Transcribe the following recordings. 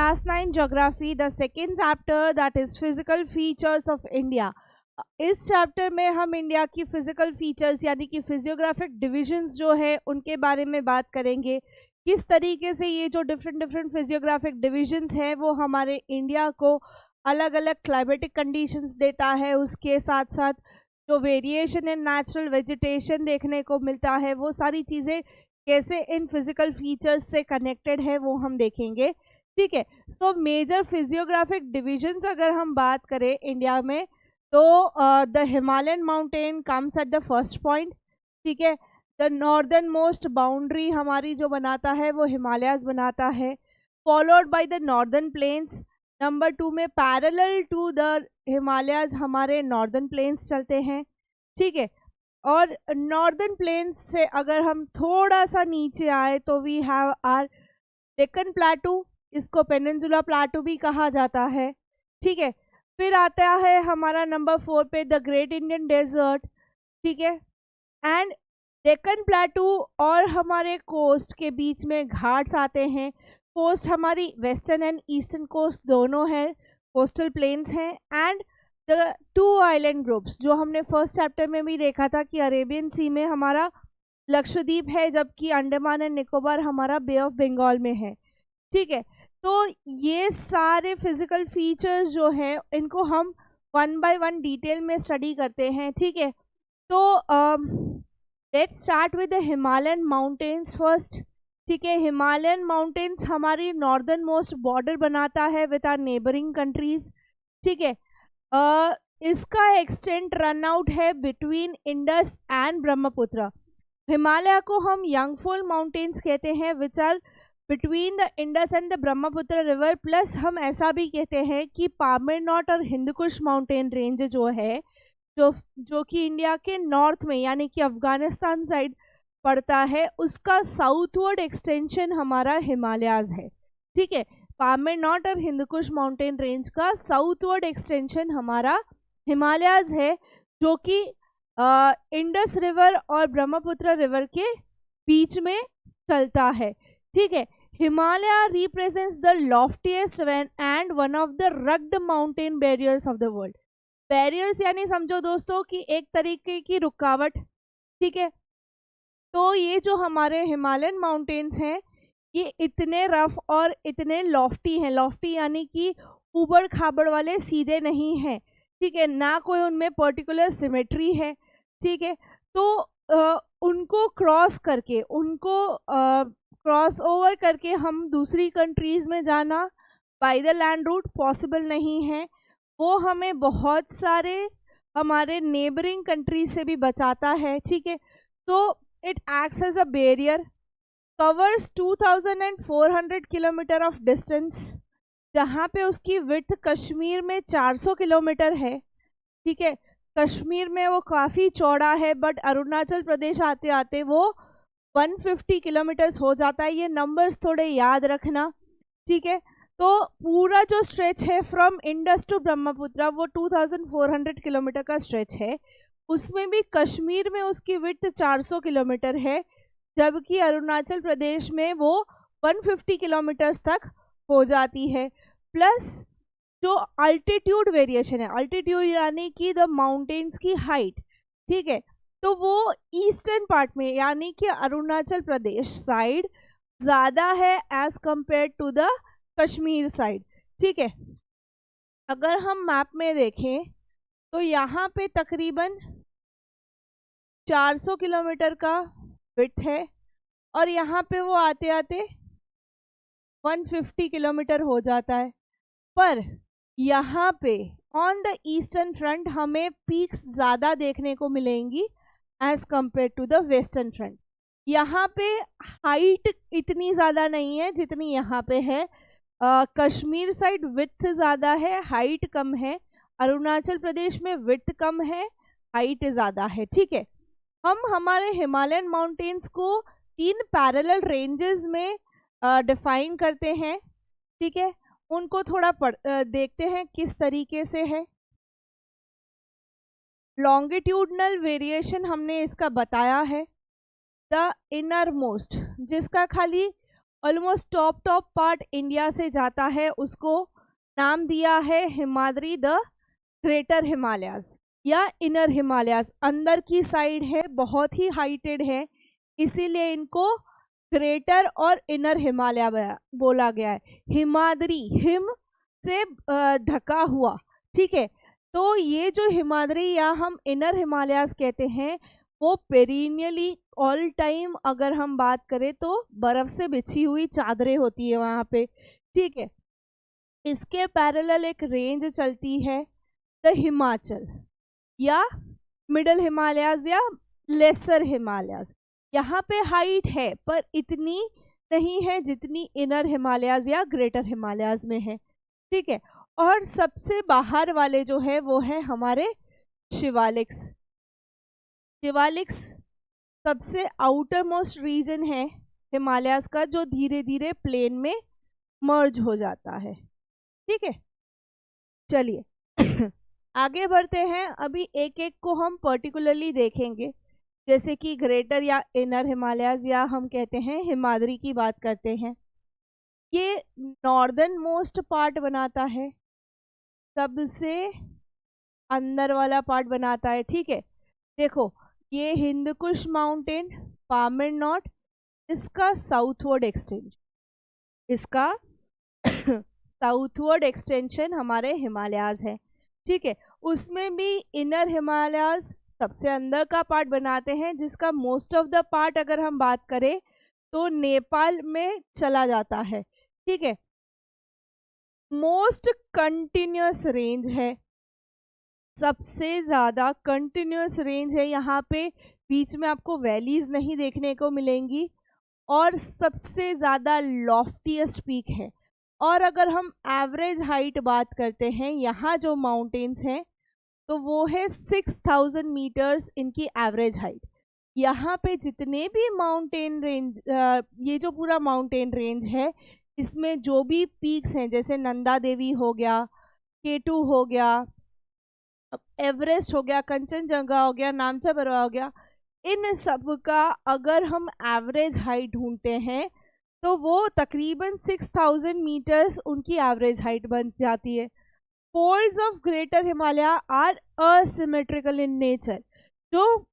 Class 9 geography, the second chapter that is physical features of India. इस chapter में हम India की physical features यानी कि फिजियोग्राफिक डिविजन्स जो है उनके बारे में बात करेंगे। किस तरीके से ये जो डिफरेंट फिजियोग्राफिक डिविजन्स हैं वो हमारे इंडिया को अलग अलग क्लाइमेटिक कंडीशंस देता है, उसके साथ साथ जो वेरिएशन इन नेचुरल वेजिटेशन देखने को मिलता है, वो सारी चीज़ें कैसे इन फिजिकल फीचर्स से कनेक्टेड है वो हम देखेंगे। ठीक है, सो मेजर फिजियोग्राफिक डिविजन्स अगर हम बात करें इंडिया में तो the Himalayan mountain comes at the first point. ठीक है, द नॉर्दर्न मोस्ट बाउंड्री हमारी जो बनाता है वो हिमालयाज बनाता है, followed by the northern plains. Number 2 में पैरेलल टू द हिमालयाज हमारे नॉर्दर्न प्लेन्स चलते हैं। ठीक है, और नॉर्दर्न प्लेन्स से अगर हम थोड़ा सा नीचे आए तो we have our Deccan plateau, इसको पेनिनसुला प्लाटू भी कहा जाता है। ठीक है, फिर आता है हमारा नंबर 4 पे द ग्रेट इंडियन डेजर्ट। ठीक है, एंड डेक्कन प्लाटू और हमारे कोस्ट के बीच में घाट्स आते हैं। कोस्ट हमारी वेस्टर्न एंड ईस्टर्न कोस्ट दोनों है, कोस्टल प्लेन्स हैं। एंड द 2 आइलैंड ग्रुप्स जो हमने फर्स्ट चैप्टर में भी देखा था कि अरेबियन सी में हमारा लक्षद्वीप है, जबकि अंडमान एंड निकोबार हमारा बे ऑफ बंगाल में है। ठीक है, तो ये सारे फिजिकल फीचर्स जो हैं इनको हम 1 बाय 1 डिटेल में स्टडी करते हैं। ठीक है, तो let's start with the Himalayan mountains first. ठीक है, हिमालयन माउंटेन्स हमारी नॉर्दर्न मोस्ट बॉर्डर बनाता है विद आर नेबरिंग कंट्रीज। ठीक है, इसका एक्सटेंट रन आउट है बिटवीन इंडस एंड ब्रह्मपुत्र। हिमालय को हम यंगफॉल माउंटेन्स कहते हैं which are between the Indus and the Brahmaputra river. Plus हम ऐसा भी कहते हैं कि पामीर नॉट और हिंदकुश माउंटेन रेंज जो है जो कि इंडिया के नॉर्थ में यानी कि अफगानिस्तान साइड पड़ता है, उसका साउथवर्ड एक्सटेंशन हमारा हिमालयाज है। ठीक है, पामीर नॉट और हिंदकुश माउंटेन रेंज का साउथवर्ड एक्सटेंशन हमारा हिमालयाज है, जो कि इंडस रिवर और ब्रह्मपुत्र रिवर के बीच में चलता है। ठीक है, Himalaya represents the loftiest and one of the rugged mountain barriers of the world. Barriers यानी समझो दोस्तों कि एक तरीके की रुकावट। ठीक है, तो ये जो हमारे हिमालयन माउंटेन्स हैं ये इतने रफ और इतने लॉफ्टी हैं। लॉफ्टी यानी कि ऊबड़ खाबड़ वाले सीधे नहीं हैं। ठीक है, ना कोई उनमें पर्टिकुलर सिमेट्री है। ठीक है, तो उनको क्रॉस करके क्रॉस ओवर करके हम दूसरी कंट्रीज़ में जाना by the land route possible नहीं है। वो हमें बहुत सारे हमारे नेबरिंग कंट्री से भी बचाता है। ठीक है, तो it acts as a barrier, covers 2400 kilometre of distance, जहाँ पे उसकी विड्थ कश्मीर में 400 किलोमीटर है। ठीक है, कश्मीर में वो काफ़ी चौड़ा है, बट अरुणाचल प्रदेश आते आते वो 150 किलोमीटर्स हो जाता है। ये नंबर्स थोड़े याद रखना। ठीक है, तो पूरा जो स्ट्रेच है फ्रॉम इंडस टू ब्रह्मपुत्र वो 2400 किलोमीटर का स्ट्रेच है। उसमें भी कश्मीर में उसकी विड्थ 400 किलोमीटर है, जबकि अरुणाचल प्रदेश में वो 150 किलोमीटर्स तक हो जाती है। प्लस जो अल्टीट्यूड वेरिएशन है, अल्टीट्यूड यानी कि द माउंटेन्स की हाइट। ठीक है, तो वो ईस्टर्न पार्ट में यानी कि अरुणाचल प्रदेश साइड ज़्यादा है as compare to the Kashmir side. ठीक है, अगर हम मैप में देखें तो यहाँ पे तकरीबन 400 किलोमीटर का विड्थ है और यहाँ पे वो आते आते 150 किलोमीटर हो जाता है। पर यहाँ पे ऑन द ईस्टर्न फ्रंट हमें पीक्स ज़्यादा देखने को मिलेंगी as compare to the western front. यहाँ पे हाइट इतनी ज़्यादा नहीं है जितनी यहाँ पे है। कश्मीर साइड विड्थ ज़्यादा है, हाइट कम है। अरुणाचल प्रदेश में विड्थ कम है, हाइट ज़्यादा है। ठीक है, हम हमारे हिमालयन माउंटेन्स को 3 पैरेलल रेंजेस में डिफाइन करते हैं। ठीक है, उनको थोड़ा देखते हैं किस तरीके से है। लॉन्गिट्यूडनल वेरिएशन हमने इसका बताया है। द इनर मोस्ट जिसका खाली ऑलमोस्ट टॉप पार्ट इंडिया से जाता है, उसको नाम दिया है हिमाद्री द ग्रेटर हिमालयाज या इनर हिमालयाज। अंदर की साइड है, बहुत ही हाइटेड है, इसीलिए इनको ग्रेटर और इनर हिमालय बोला गया है। हिमाद्री, हिम से ढका हुआ, ठीक है। तो ये जो हिमाद्री या हम इनर हिमालयाज कहते हैं, वो पेरिनियली ऑल टाइम अगर हम बात करें तो बर्फ से बिछी हुई चादरें होती है वहाँ पे, ठीक है। इसके पैरेलल एक रेंज चलती है द हिमाचल या मिडल हिमालयाज या लेसर हिमालयाज। यहाँ पे हाइट है पर इतनी नहीं है जितनी इनर हिमालयाज या ग्रेटर हिमालयाज में है, ठीक है। और सबसे बाहर वाले जो है वो है हमारे शिवालिक्स। शिवालिक्स सबसे आउटर मोस्ट रीजन है हिमालयाज का, जो धीरे धीरे प्लेन में मर्ज हो जाता है, ठीक है। चलिए आगे बढ़ते हैं। अभी एक एक को हम पर्टिकुलरली देखेंगे, जैसे कि ग्रेटर या इनर हिमालयाज या हम कहते हैं हिमाद्री की बात करते हैं। ये नॉर्दर्न मोस्ट पार्ट बनाता है, सबसे अंदर वाला पार्ट बनाता है, ठीक है। देखो ये हिंदकुश माउंटेन, पामीर नॉट, इसका साउथवर्ड एक्सटेंशन, इसका साउथवर्ड एक्सटेंशन हमारे हिमालयाज है, ठीक है। उसमें भी इनर हिमालयाज सबसे अंदर का पार्ट बनाते हैं, जिसका मोस्ट ऑफ द पार्ट अगर हम बात करें तो नेपाल में चला जाता है, ठीक है। मोस्ट कंटिन्यूअस रेंज है, सबसे ज़्यादा कंटिन्यूअस रेंज है, यहाँ पे बीच में आपको वैलीज नहीं देखने को मिलेंगी, और सबसे ज़्यादा लॉफ्टीएस्ट पीक है। और अगर हम एवरेज हाइट बात करते हैं, यहाँ जो माउंटेन्स हैं तो वो है 6000 मीटर्स इनकी एवरेज हाइट। यहाँ पे जितने भी माउंटेन रेंज, ये जो पूरा माउंटेन रेंज है, इसमें जो भी पीक्स हैं, जैसे नंदा देवी हो गया, K2 हो गया, एवरेस्ट हो गया, कंचनजंगा हो गया, नामचा बरवा हो गया, इन सब का अगर हम एवरेज हाइट ढूंढते हैं तो वो तकरीबन 6000 मीटर्स उनकी एवरेज हाइट बन जाती है। Folds of greater Himalaya are asymmetrical in nature. जो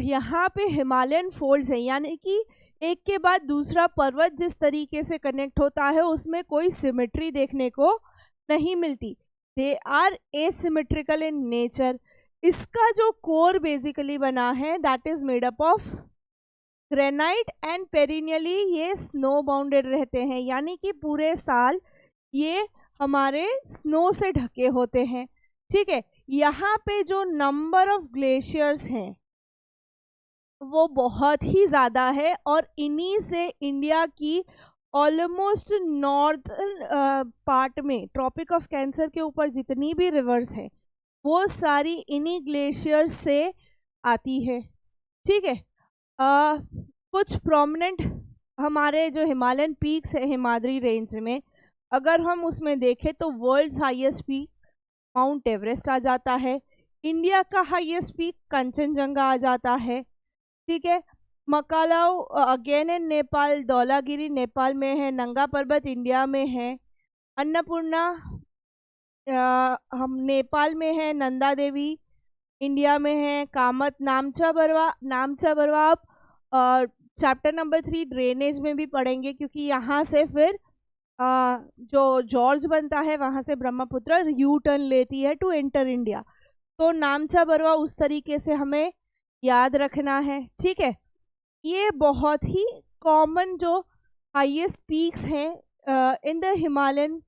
यहाँ पे हिमालयन फोल्ड्स हैं, यानी कि एक के बाद दूसरा पर्वत जिस तरीके से कनेक्ट होता है, उसमें कोई सिमेट्री देखने को नहीं मिलती। They are asymmetrical in nature. इसका जो कोर बेसिकली बना है, that is made up of granite and perennially ये स्नो बाउंडेड रहते हैं, यानी कि पूरे साल ये हमारे स्नो से ढके होते हैं, ठीक है। यहाँ पे जो नंबर ऑफ ग्लेशियर्स हैं वो बहुत ही ज़्यादा है, और इन्हीं से इंडिया की ऑलमोस्ट नॉर्थर्न पार्ट में ट्रॉपिक ऑफ कैंसर के ऊपर जितनी भी रिवर्स हैं वो सारी इन्हीं ग्लेशियर्स से आती है, ठीक है। कुछ प्रोमिनेंट हमारे जो हिमालयन पीक्स है हिमाद्री रेंज में, अगर हम उसमें देखें तो world's highest peak mount Everest आ जाता है, इंडिया का हाईएस्ट पीक कंचनजंगा आ जाता है, ठीक है। मकालाउ अगेन इन नेपाल, धौलागिरी नेपाल में है, नंगा पर्वत इंडिया में है, अन्नपूर्णा हम नेपाल में है, नंदा देवी इंडिया में है, कामत, नामचा बरवा आप चैप्टर नंबर 3 ड्रेनेज में भी पढ़ेंगे, क्योंकि यहाँ से फिर जो जॉर्ज बनता है वहाँ से ब्रह्मपुत्र यू टर्न लेती है टू एंटर इंडिया। तो नामचा बरवा उस तरीके से हमें याद रखना है, ठीक है। ये बहुत ही कॉमन जो हाईएस्ट पीक्स हैं in the Himalayan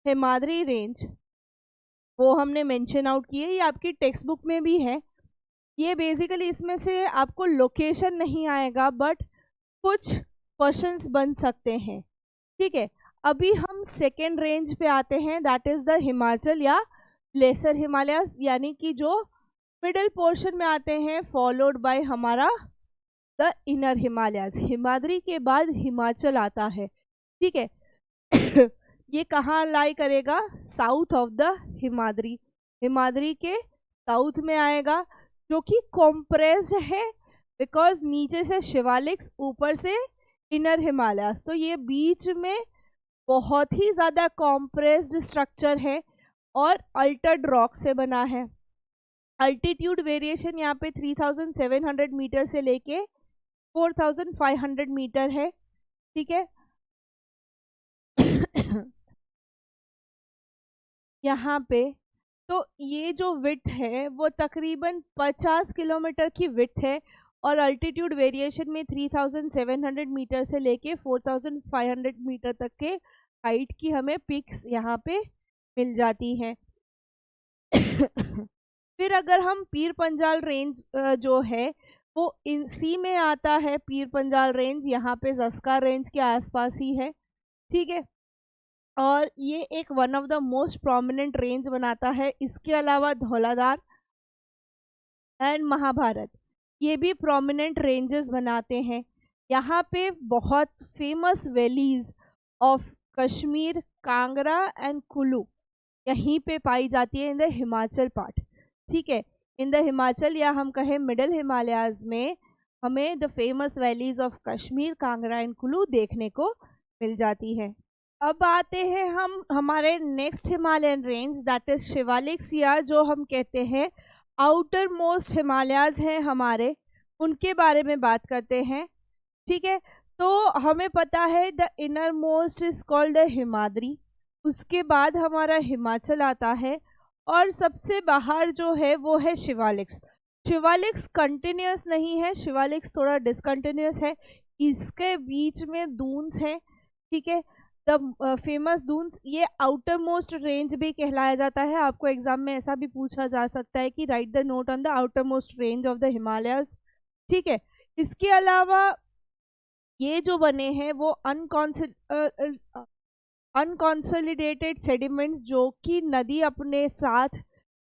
Himadri range वो हमने मेंशन आउट किए, ये आपकी टेक्स्ट बुक में भी है। ये बेसिकली इसमें से आपको लोकेशन नहीं आएगा बट कुछ क्वेश्चंस बन सकते हैं, ठीक है। अभी हम सेकेंड रेंज पे आते हैं, दैट इज़ द हिमाचल या लेसर हिमालयास, यानी कि जो मिडिल पोर्शन में आते हैं, फॉलोड बाय हमारा द इनर हिमालयास। हिमाद्री के बाद हिमाचल आता है, ठीक है। ये कहाँ लाई करेगा? South of the Himadri, Himadri के साउथ में आएगा, जो कि कॉम्प्रेस्ड है बिकॉज नीचे से शिवालिक्स, ऊपर से इनर हिमालयाज। तो ये बीच में बहुत ही ज़्यादा कॉम्प्रेस्ड स्ट्रक्चर है और अल्टर्ड रॉक से बना है। अल्टीट्यूड वेरिएशन यहाँ पे 3700 मीटर से लेके 4500 मीटर है, ठीक है। यहाँ पे तो ये जो विड्थ है वो तकरीबन 50 किलोमीटर की विड्थ है और अल्टीट्यूड वेरिएशन में 3700 मीटर से लेके 4500 मीटर तक के हाइट की हमें पिक्स यहाँ पे मिल जाती हैं। फिर अगर हम पीर पंजाल रेंज जो है वो सी में आता है। पीर पंजाल रेंज यहाँ पे ज़स्का रेंज के आसपास ही है, ठीक है। और ये एक one of the most prominent range बनाता है। इसके अलावा धौलाधार एंड महाभारत ये भी प्रोमिनेंट रेंजेस बनाते हैं। यहाँ पे बहुत famous valleys of Kashmir, Kangra and Kullu यहीं पे पाई जाती है इन द हिमाचल पार्ट, ठीक है। इन द हिमाचल या हम कहें मिडल हिमालयाज में हमें the famous valleys of Kashmir, Kangra and Kullu देखने को मिल जाती है। अब आते हैं हम हमारे next Himalayan range that is Shivaliks, या जो हम कहते हैं आउटर मोस्ट हिमालयाज हैं हमारे, उनके बारे में बात करते हैं, ठीक है। तो हमें पता है the inner most is called the Himadri, उसके बाद हमारा हिमाचल आता है और सबसे बाहर जो है वो है शिवालिक्स। शिवालिक्स कंटिन्यूस नहीं है, शिवालिक्स थोड़ा डिसकंटिन्यूस है। इसके बीच में दून्स हैं, ठीक है। द फेमस दून्स ये आउटर मोस्ट रेंज भी कहलाया जाता है। आपको एग्जाम में ऐसा भी पूछा जा सकता है कि right the note on the outer most range of the Himalayas, ठीक है। इसके अलावा ये जो बने हैं वो अनकॉन्सोलिडेटेड सेडिमेंट्स जो कि नदी अपने साथ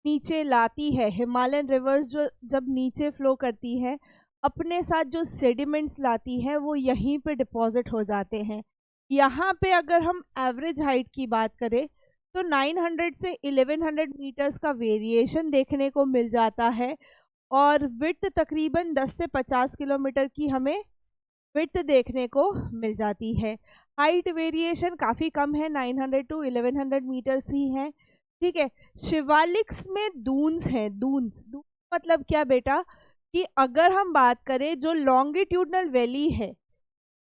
नीचे लाती है। हिमालयन रिवर्स जो जब नीचे फ्लो करती है अपने साथ जो सेडिमेंट्स लाती है वो यहीं पे डिपॉजिट हो जाते हैं। यहाँ पे अगर हम एवरेज हाइट की बात करें तो 900 से 1100 मीटर्स का वेरिएशन देखने को मिल जाता है और विड्थ तकरीबन 10 से 50 किलोमीटर की हमें विड्थ देखने को मिल जाती है। हाइट वेरिएशन काफ़ी कम है, 900 टू 1100 मीटर्स ही है, ठीक है। शिवालिक्स में दून्स हैं। दून्स मतलब क्या बेटा कि अगर हम बात करें जो लॉन्गिट्यूडनल वैली है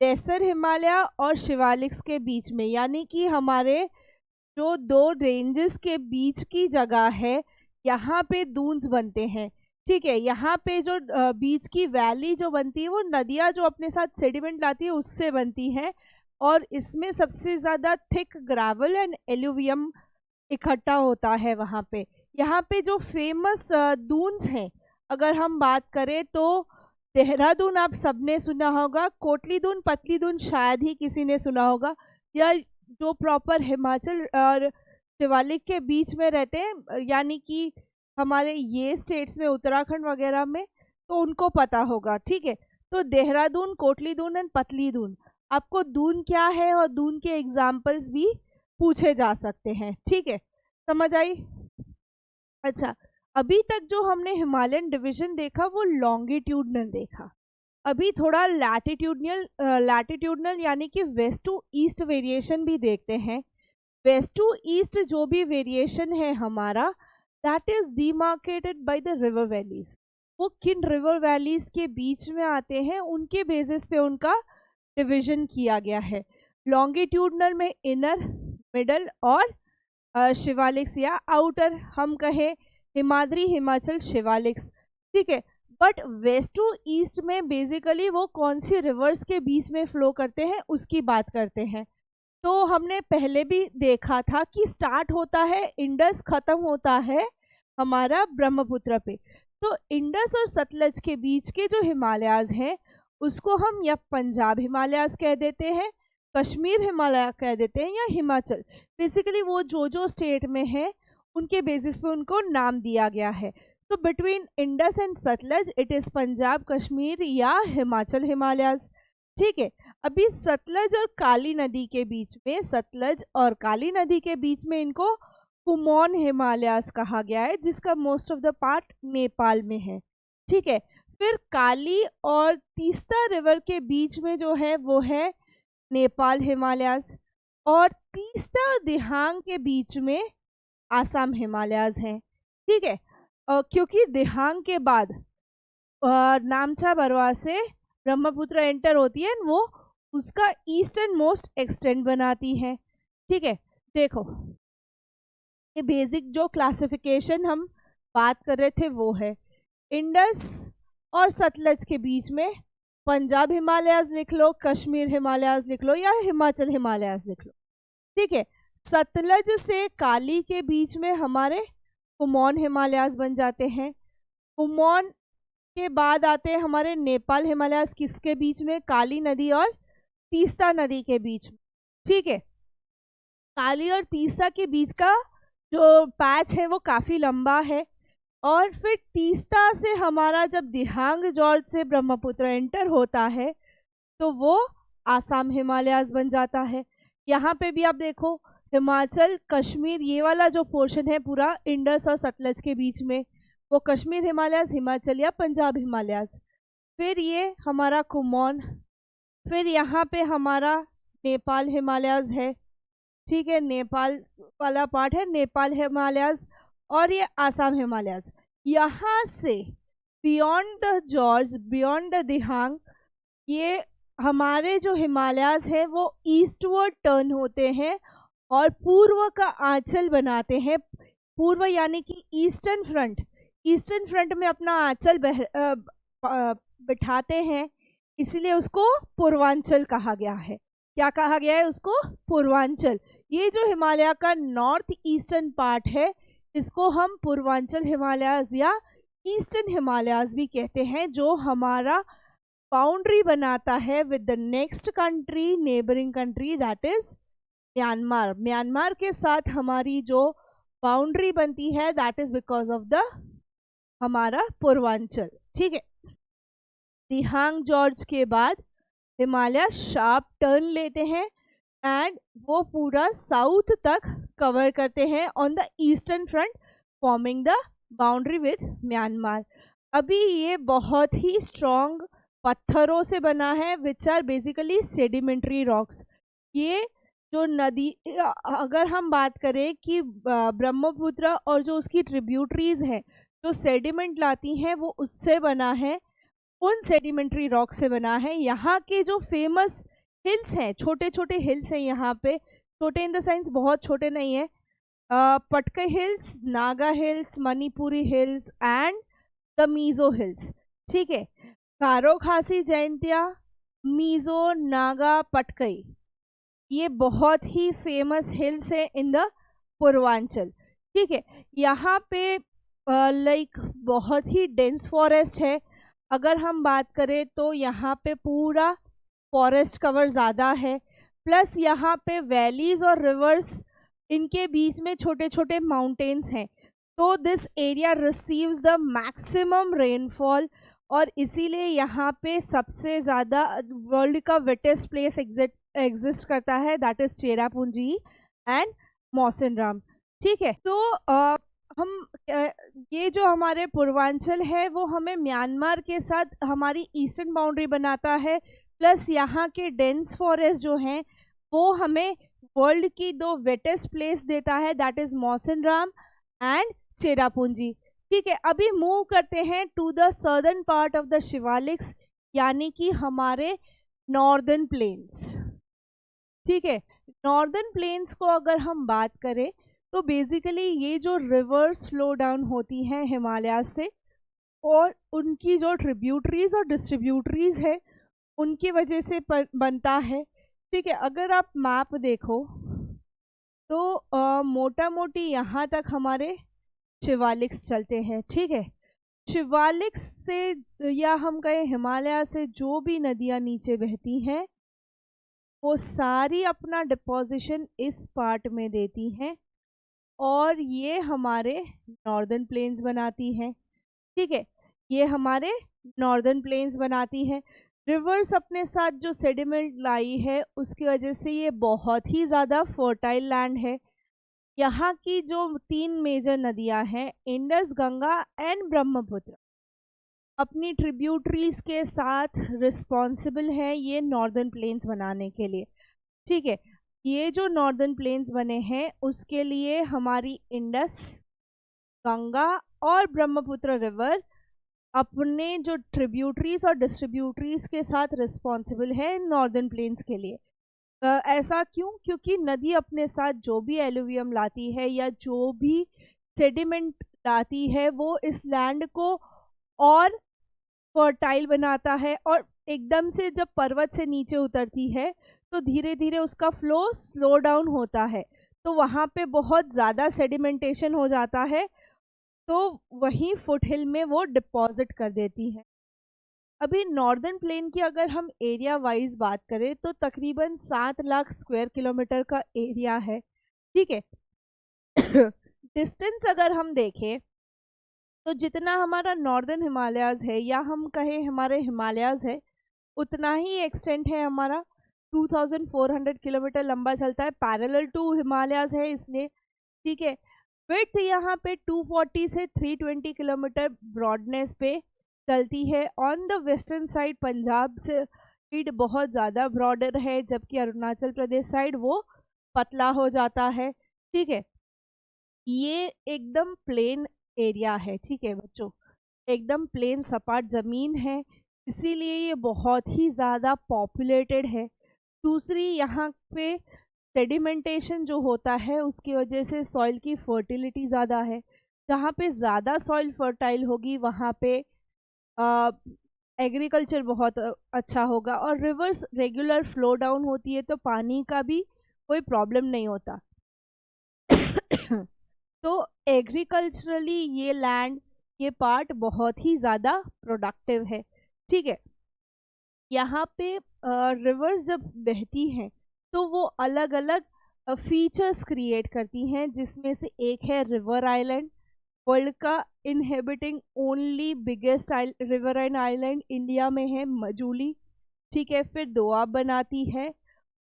लेसर हिमालय और शिवालिक्स के बीच में, यानी कि हमारे जो दो रेंजेस के बीच की जगह है यहाँ पे दून्स बनते हैं, ठीक है। यहाँ पे जो बीच की वैली जो बनती है वो नदियाँ जो अपने साथ सेडिमेंट लाती है उससे बनती हैं और इसमें सबसे ज़्यादा थिक ग्रेवल एंड एलुवियम इकट्ठा होता है वहाँ पे। यहाँ पे जो फेमस दून्स हैं अगर हम बात करें तो देहरादून आप सबने सुना होगा, कोटली दून, पतली दून शायद ही किसी ने सुना होगा, या जो प्रॉपर हिमाचल और शिवालिक के बीच में रहते हैं यानी कि हमारे ये स्टेट्स में उत्तराखंड वगैरह में, तो उनको पता होगा, ठीक है। तो देहरादून, कोटली दून एंड पतली दून, आपको दून क्या है और दून के एग्जाम्पल्स भी पूछे जा सकते हैं, ठीक है। समझ आई? अच्छा, अभी तक जो हमने हिमालयन डिवीजन देखा वो लॉन्गिट्यूडनल देखा। अभी थोड़ा लैटिट्यूडनल यानी कि वेस्ट टू ईस्ट वेरिएशन भी देखते हैं। वेस्ट टू ईस्ट जो भी वेरिएशन है हमारा that is demarcated by the river valleys. वो किन रिवर वैलीज के बीच में आते हैं उनके बेसिस पे उनका डिवीजन किया गया है। लॉन्गिट्यूडनल में इनर, मिडल और शिवालिक्स या आउटर हम कहें हिमाद्री, हिमाचल, शिवालिक्स, ठीक है। बट वेस्ट टू ईस्ट में बेसिकली वो कौन सी रिवर्स के बीच में फ्लो करते हैं उसकी बात करते हैं। तो हमने पहले भी देखा था कि स्टार्ट होता है इंडस, खत्म होता है हमारा ब्रह्मपुत्र पे। तो इंडस और सतलज के बीच के जो हिमालयाज हैं उसको हम या पंजाब हिमालयाज कह देते हैं, कश्मीर हिमालय कह देते हैं या हिमाचल। बेसिकली वो जो स्टेट में है उनके बेसिस पे उनको नाम दिया गया है। तो between Indus and Sutlej it is Punjab, Kashmir या हिमाचल हिमालयाज, ठीक है। अभी सतलज और काली नदी के बीच में, सतलज और काली नदी के बीच में इनको कुमोन हिमालयाज कहा गया है जिसका most of the part Nepal में है, ठीक है। फिर काली और तीस्ता रिवर के बीच में जो है वो है नेपाल हिमालयाज, और तीस्ता और दिहांग के बीच में आसाम हिमालयाज हैं। ठीक है, क्योंकि दिहांग के बाद नामचा बरवा से ब्रह्मपुत्र एंटर होती है, वो उसका ईस्टर्न मोस्ट एक्सटेंड बनाती है। ठीक है, देखो ये बेसिक जो क्लासिफिकेशन हम बात कर रहे थे वो है। इंडस और सतलज के बीच में पंजाब हिमालयाज लिख लो, कश्मीर हिमालयाज लिख लो, या हिमाचल हिमालयाज लिख लो। ठीक है, सतलज से काली के बीच में हमारे कुमाऊन हिमालयाज बन जाते हैं। कुमाऊन के बाद आते हैं हमारे नेपाल हिमालयाज, किसके बीच में? काली नदी और तीस्ता नदी के बीच में। ठीक है, काली और तीस्ता के बीच का जो पैच है वो काफ़ी लंबा है, और फिर तीस्ता से हमारा जब दिहांग जॉर्ज से ब्रह्मपुत्र एंटर होता है तो वो आसाम हिमालयाज बन जाता है। यहाँ पे भी आप देखो हिमाचल कश्मीर, ये वाला जो पोर्शन है पूरा इंडस और सतलज के बीच में, वो कश्मीर हिमालयाज, हिमाचल या पंजाब हिमालयाज। फिर ये हमारा कुमाऊन, फिर यहाँ पे हमारा नेपाल हिमालयाज है। ठीक है, नेपाल वाला पार्ट है नेपाल हिमालयाज, और ये आसाम हिमालयाज। यहाँ से beyond the gorge, beyond the Dihang, ये हमारे जो हिमालयाज हैं वो ईस्टवर्ड टर्न होते हैं और पूर्व का आंचल बनाते हैं। पूर्व यानी कि ईस्टर्न फ्रंट, ईस्टर्न फ्रंट में अपना आंचल बिठाते हैं, इसलिए उसको पूर्वांचल कहा गया है। क्या कहा गया है उसको? पूर्वांचल। ये जो हिमालय का नॉर्थ ईस्टर्न पार्ट है, इसको हम पूर्वांचल हिमालयाज या ईस्टर्न हिमालयाज भी कहते हैं, जो हमारा बाउंड्री बनाता है with the next country, neighbouring country, that is Myanmar. Myanmar के साथ हमारी जो बाउंड्री बनती है that is because of the हमारा पूर्वांचल। ठीक है, दिहांग जॉर्ज के बाद हिमालय शार्प टर्न लेते हैं एंड वो पूरा साउथ तक कवर करते हैं on the eastern front, forming the boundary with Myanmar. अभी ये बहुत ही स्ट्रॉन्ग पत्थरों से बना है, which are basically sedimentary rocks. ये जो नदी, अगर हम बात करें कि ब्रह्मपुत्र और जो उसकी ट्रिब्यूटरीज हैं जो सेडिमेंट लाती हैं, वो उससे बना है, उन सेडिमेंट्री रॉक से बना है। यहाँ के जो फेमस हिल्स हैं, छोटे छोटे हिल्स हैं यहाँ पे, छोटे इन द सेंस बहुत छोटे नहीं है, Patkai hills, Naga hills, Manipuri hills and the Mizo hills. ठीक है, गारो खासी जयंतिया, मीजो, नागा, पटकई, ये बहुत ही फेमस हिल्स है इन द पूर्वांचल। ठीक है, यहाँ पे लाइक बहुत ही डेंस फॉरेस्ट है। अगर हम बात करें तो यहाँ पे पूरा फॉरेस्ट कवर ज़्यादा है, प्लस यहाँ पे वैलीज और रिवर्स, इनके बीच में छोटे छोटे माउंटेन्स हैं, तो this area receives the maximum rainfall, और इसीलिए यहाँ पे सबसे ज़्यादा वर्ल्ड का वेटेस्ट प्लेस एग्जिस्ट करता है, that is Cherrapunji and Mawsynram. ठीक है, तो हम ये जो हमारे पूर्वांचल है वो हमें म्यांमार के साथ हमारी ईस्टर्न बाउंड्री बनाता है, प्लस यहाँ के डेंस फॉरेस्ट जो हैं वो हमें वर्ल्ड की दो वेटेस्ट प्लेस देता है, that is Mawsynram and Cherrapunji. ठीक है, अभी मूव करते हैं to the southern part of the Shivaliks, यानी कि हमारे नॉर्दर्न प्लेन्स। ठीक है, नॉर्दर्न प्लेन्स को अगर हम बात करें तो बेसिकली ये जो रिवर्स फ्लो डाउन होती हैं हिमालय से, और उनकी जो ट्रिब्यूटरीज और डिस्ट्रीब्यूटरीज है उनकी वजह से बनता है। ठीक है, अगर आप मैप देखो तो मोटा मोटी यहाँ तक हमारे शिवालिक्स चलते हैं। ठीक है, शिवालिक्स से या हम कहें हिमालय से जो भी नदियाँ नीचे बहती हैं वो सारी अपना डिपोजिशन इस पार्ट में देती हैं, और ये हमारे नॉर्दर्न प्लेन्स बनाती हैं। ठीक है, ये हमारे नॉर्दर्न प्लेन्स बनाती हैं। रिवर्स अपने साथ जो सेडिमेंट लाई है उसकी वजह से ये बहुत ही ज़्यादा फर्टाइल लैंड है। यहाँ की जो 3 मेजर नदियाँ हैं, इंडस, गंगा एंड ब्रह्मपुत्र, अपनी ट्रिब्यूटरीज के साथ रिस्पॉन्सिबल है ये नॉर्दर्न प्लेन्स बनाने के लिए। ठीक है, ये जो नॉर्दर्न प्लेन्स बने हैं उसके लिए हमारी इंडस, गंगा और ब्रह्मपुत्र रिवर अपने जो ट्रिब्यूटरीज और डिस्ट्रीब्यूटरीज के साथ रिस्पॉन्सिबल है नॉर्दर्न प्लेन्स के लिए। ऐसा क्यों? क्योंकि नदी अपने साथ जो भी एलुवियम लाती है या जो भी सेडिमेंट लाती है वो इस लैंड को और फर्टाइल बनाता है, और एकदम से जब पर्वत से नीचे उतरती है तो धीरे धीरे उसका फ्लो स्लो डाउन होता है, तो वहाँ पे बहुत ज़्यादा सेडिमेंटेशन हो जाता है, तो वहीं फुटहिल में वो डिपॉजिट कर देती है। अभी नॉर्दर्न प्लेन की अगर हम एरिया वाइज बात करें तो तकरीबन 7 लाख स्क्वायर किलोमीटर का एरिया है। ठीक है। डिस्टेंस अगर हम देखें तो जितना हमारा नॉर्दर्न हिमालयाज है या हम कहें हमारे हिमालयाज है, उतना ही एक्सटेंट है हमारा। 2400 किलोमीटर लंबा चलता है, पैरेलल टू हिमालयाज है इसलिए। ठीक है। विड्थ यहाँ पे 240 से 320 किलोमीटर ब्रॉडनेस पे चलती है। On the western side Punjab से साइड बहुत ज़्यादा ब्रॉडर है, जबकि अरुणाचल प्रदेश साइड वो पतला हो जाता है। ठीक है, ये एकदम प्लेन एरिया है। ठीक है बच्चों, एकदम प्लेन सपाट ज़मीन है, इसीलिए ये बहुत ही ज़्यादा पॉपुलेटेड है। दूसरी, यहाँ पे सेडिमेंटेशन जो होता है उसकी वजह से सॉइल की फर्टिलिटी ज़्यादा है। जहाँ पे ज़्यादा सॉइल फर्टाइल होगी वहाँ पे एग्रीकल्चर बहुत अच्छा होगा, और रिवर्स रेगुलर फ्लो डाउन होती है तो पानी का भी कोई प्रॉब्लम नहीं होता। तो एग्रीकल्चरली ये लैंड, ये पार्ट बहुत ही ज़्यादा प्रोडक्टिव है। ठीक है, यहाँ पे रिवर्स जब बहती हैं तो वो अलग अलग फीचर्स क्रिएट करती हैं, जिसमें से एक है रिवर आइलैंड। वर्ल्ड का inhabiting only biggest riverine island India में है मजूली। ठीक है, फिर दोआब बनाती है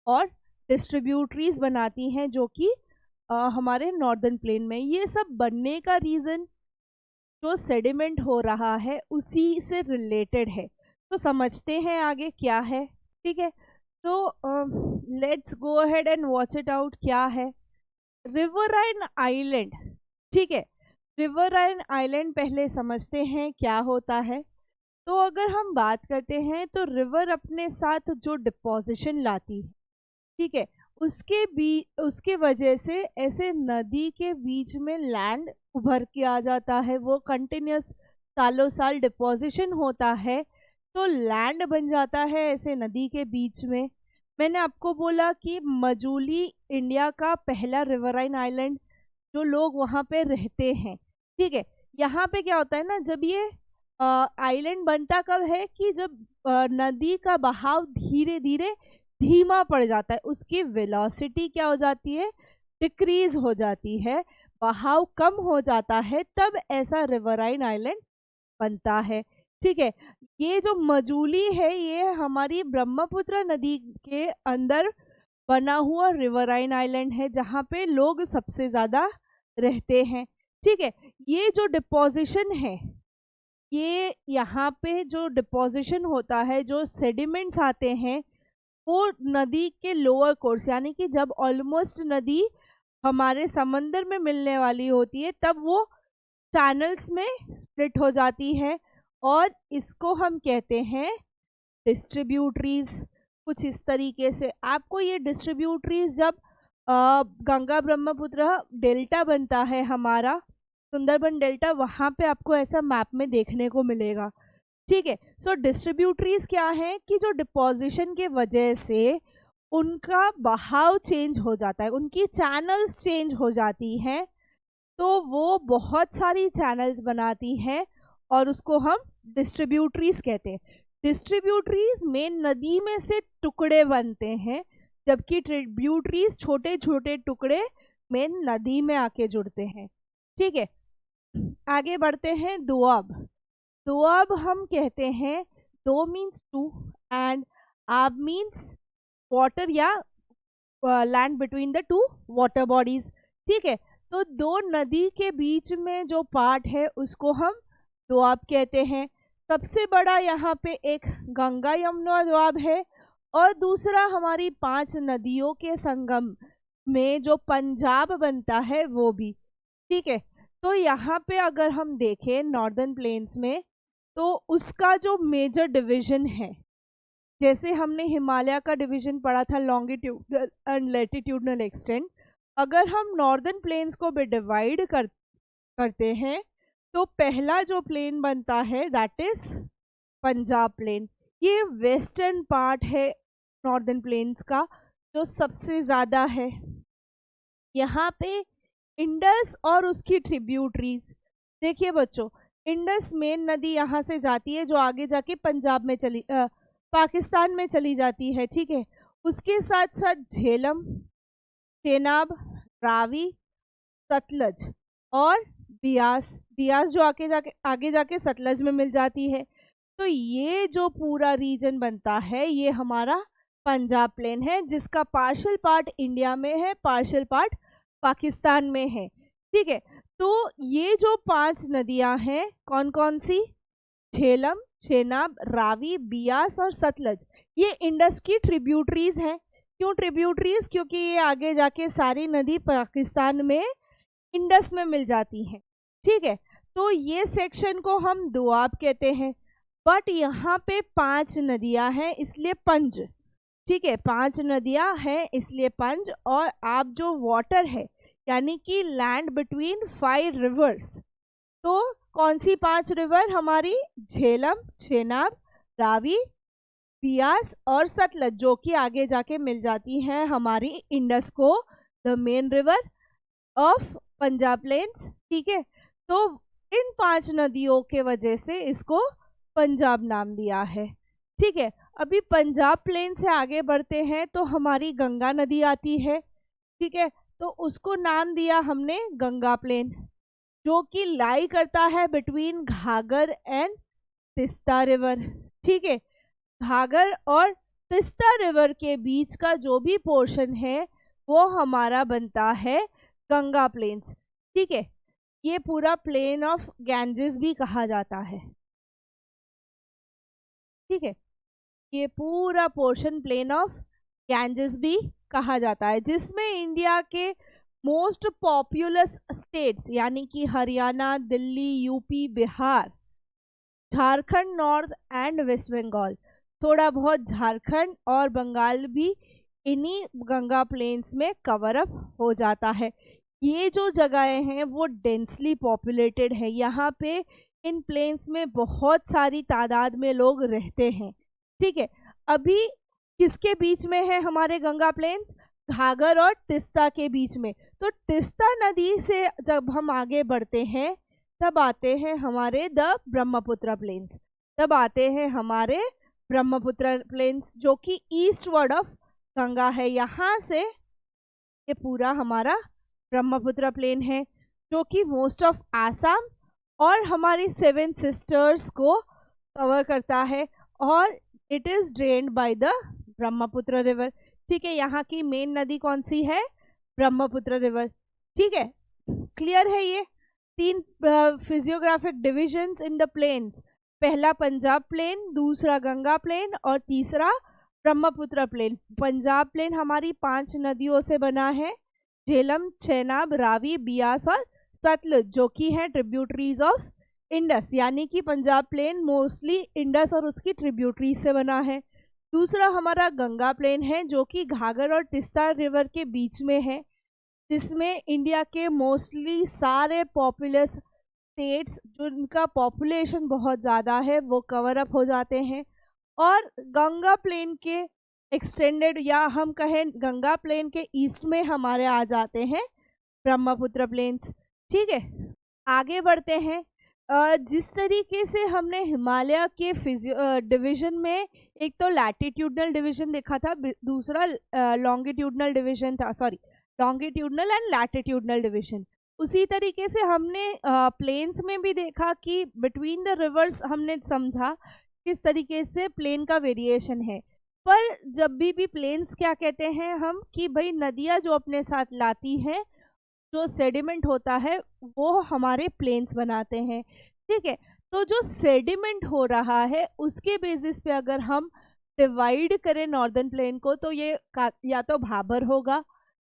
और डिस्ट्रीब्यूटरीज बनाती हैं जो कि हमारे नॉर्दर्न प्लेन में। ये सब बनने का रीज़न जो सेडिमेंट हो रहा है उसी से रिलेटेड है। तो समझते हैं आगे क्या है। ठीक है, तो let's go ahead and watch it out. क्या है रिवराइन आइलैंड? ठीक है, रिवराइन आइलैंड पहले समझते हैं क्या होता है। तो अगर हम बात करते हैं तो रिवर अपने साथ जो डिपोजिशन लाती है, ठीक है, उसके वजह से ऐसे नदी के बीच में लैंड उभर के आ जाता है। वो कंटिन्यूस सालों साल डिपोजिशन होता है तो लैंड बन जाता है ऐसे नदी के बीच में। मैंने आपको बोला कि मजूली इंडिया का पहला रिवराइन आइलैंड, जो लोग वहाँ पे रहते हैं। ठीक है, यहाँ पे क्या होता है ना, जब ये आइलैंड बनता कब है कि जब नदी का बहाव धीरे धीरे धीमा पड़ जाता है, उसकी वेलोसिटी क्या हो जाती है, डिक्रीज हो जाती है, बहाव कम हो जाता है, तब ऐसा रिवराइन आइलैंड बनता है। ठीक है, ये जो मजूली है ये हमारी ब्रह्मपुत्र नदी के अंदर बना हुआ रिवराइन आइलैंड है, जहाँ पे लोग सबसे ज़्यादा रहते हैं। ठीक है, ये जो डिपोजिशन है, ये यहाँ पे जो डिपोजिशन होता है, जो सेडिमेंट्स आते हैं वो नदी के लोअर कोर्स, यानी कि जब ऑलमोस्ट नदी हमारे समंदर में मिलने वाली होती है तब वो चैनल्स में स्प्लिट हो जाती है, और इसको हम कहते हैं डिस्ट्रीब्यूटरीज। कुछ इस तरीके से आपको ये डिस्ट्रीब्यूटरीज जब गंगा ब्रह्मपुत्र डेल्टा बनता है हमारा सुंदरबन डेल्टा, वहाँ पे आपको ऐसा मैप में देखने को मिलेगा। ठीक है, सो डिस्ट्रीब्यूटरीज क्या है कि जो डिपोजिशन के वजह से उनका बहाव चेंज हो जाता है, उनकी चैनल्स चेंज हो जाती हैं, तो वो बहुत सारी चैनल्स बनाती हैं और उसको हम डिस्ट्रीब्यूटरीज कहते हैं। डिस्ट्रीब्यूटरीज में नदी में से टुकड़े बनते हैं, जबकि ट्रिब्यूटरीज छोटे छोटे टुकड़े में नदी में आके जुड़ते हैं। ठीक है, आगे बढ़ते हैं। दोआब, दोआब हम कहते हैं, दो मीन्स टू एंड आब मीन्स वाटर या land between the two water bodies. ठीक है, तो दो नदी के बीच में जो पार्ट है उसको हम दोआब कहते हैं। सबसे बड़ा यहाँ पे एक गंगा यमुना दोआब है और दूसरा हमारी 5 नदियों के संगम में जो पंजाब बनता है वो भी। ठीक है, तो यहाँ पे अगर हम देखें नॉर्दर्न प्लेन्स में, तो उसका जो मेजर डिवीजन है, जैसे हमने हिमालय का डिवीजन पढ़ा था लॉन्गिट्यूडनल एंड लैटिट्यूडनल एक्सटेंट, अगर हम नॉर्दर्न प्लेन्स को भी डिवाइड करते हैं तो पहला जो प्लेन बनता है दैट इज पंजाब प्लेन। ये वेस्टर्न पार्ट है नॉर्दर्न प्लेन्स का जो सबसे ज़्यादा है। यहाँ पे इंडस और उसकी ट्रिब्यूटरीज, देखिए बच्चों, इंडस मेन नदी यहाँ से जाती है जो आगे जाके पंजाब में पाकिस्तान में चली जाती है। ठीक है, उसके साथ साथ झेलम, चेनाब, रावी, सतलज और बियास जो आगे जाके सतलज में मिल जाती है। तो ये जो पूरा रीजन बनता है ये हमारा पंजाब प्लेन है, जिसका पार्शियल पार्ट इंडिया में है, पार्शियल पार्ट पाकिस्तान में है। ठीक है, तो ये जो 5 नदियां हैं कौन कौन सी, झेलम, चेनाब, रावी, बियास और सतलज, ये इंडस की ट्रिब्यूटरीज हैं। क्यों ट्रिब्यूटरीज? क्योंकि ये आगे जाके सारी नदी पाकिस्तान में इंडस में मिल जाती हैं। ठीक है, तो ये सेक्शन को हम दोआब कहते हैं, बट यहाँ पे 5 नदियां हैं इसलिए पंज। ठीक है, 5 नदियां हैं इसलिए पंज, और आप जो वाटर है यानी कि लैंड बिटवीन 5 रिवर्स, तो कौन सी 5 रिवर हमारी, झेलम, चेनाब, रावी, बियास और सतलज, जो कि आगे जाके मिल जाती हैं हमारी इंडस को, the main river of Punjab plains. ठीक है, तो इन 5 नदियों के वजह से इसको पंजाब नाम दिया है। ठीक है, अभी पंजाब प्लेन से आगे बढ़ते हैं तो हमारी गंगा नदी आती है। ठीक है, तो उसको नाम दिया हमने गंगा प्लेन, जो कि लाई करता है बिटवीन घाघर एंड तिस्ता रिवर। ठीक है, घाघर और तिस्ता रिवर के बीच का जो भी पोर्शन है वो हमारा बनता है गंगा प्लेन्स। ठीक है, ये पूरा प्लेन ऑफ गैंजेस भी कहा जाता है। ठीक है, ये पूरा पोर्शन प्लेन ऑफ गैंजेस भी कहा जाता है, जिसमें इंडिया के मोस्ट पॉपुलस स्टेट्स यानी कि Haryana, Delhi, UP, Bihar, Jharkhand north and West Bengal, थोड़ा बहुत झारखंड और बंगाल भी इन्हीं गंगा प्लेन्स में कवर अप हो जाता है। ये जो जगहें हैं वो डेंसली पॉपुलेटेड है, यहाँ पे इन प्लेन्स में बहुत सारी तादाद में लोग रहते हैं। ठीक है, अभी किसके बीच में है हमारे गंगा प्लेन्स, घाघर और तिस्ता के बीच में। तो तिस्ता नदी से जब हम आगे बढ़ते हैं तब आते हैं हमारे द ब्रह्मपुत्र प्लेन्स, तब आते हैं हमारे ब्रह्मपुत्र प्लेन्स जो कि ईस्टवर्ड ऑफ गंगा है। यहाँ से ये पूरा हमारा ब्रह्मपुत्र प्लेन है जो कि मोस्ट ऑफ आसाम और हमारी 7 सिस्टर्स को कवर करता है, और it is drained by the Brahmaputra river. ठीक है, यहाँ की मेन नदी कौन सी है, ब्रह्मपुत्र रिवर। ठीक है, क्लियर है। ये 3 physiographic divisions in the plains, पहला पंजाब प्लेन, दूसरा गंगा प्लेन और तीसरा ब्रह्मपुत्र प्लेन। पंजाब प्लेन हमारी 5 नदियों से बना है, झेलम, चेनाब, रावी, बियास और सतलुज, जो कि है ट्रिब्यूटरीज ऑफ इंडस, यानी कि पंजाब प्लेन मोस्टली इंडस और उसकी ट्रिब्यूटरी से बना है। दूसरा हमारा गंगा प्लेन है जो कि घाघर और तिस्ता रिवर के बीच में है, जिसमें इंडिया के मोस्टली सारे पॉपुलस स्टेट्स जिनका पॉपुलेशन बहुत ज़्यादा है वो कवर अप हो जाते हैं। और गंगा प्लेन के एक्सटेंडेड या हम कहें गंगा प्लेन के ईस्ट में हमारे आ जाते हैं ब्रह्मपुत्र प्लेन्स। ठीक है, आगे बढ़ते हैं। जिस तरीके से हमने हिमालय के डिवीजन में एक तो लैटिट्यूडनल डिवीजन देखा था, दूसरा लॉन्गिट्यूडनल डिवीजन था, sorry longitudinal and latitudinal division, उसी तरीके से हमने प्लेन्स में भी देखा कि बिटवीन द रिवर्स हमने समझा किस तरीके से प्लेन का वेरिएशन है। पर जब भी प्लेन्स क्या कहते हैं हम कि भाई नदियाँ जो अपने साथ लाती हैं, जो सेडिमेंट होता है वो हमारे प्लेन्स बनाते हैं। ठीक है, तो जो सेडिमेंट हो रहा है उसके बेसिस पे अगर हम डिवाइड करें नॉर्दर्न प्लेन को, तो ये या तो भाबर होगा,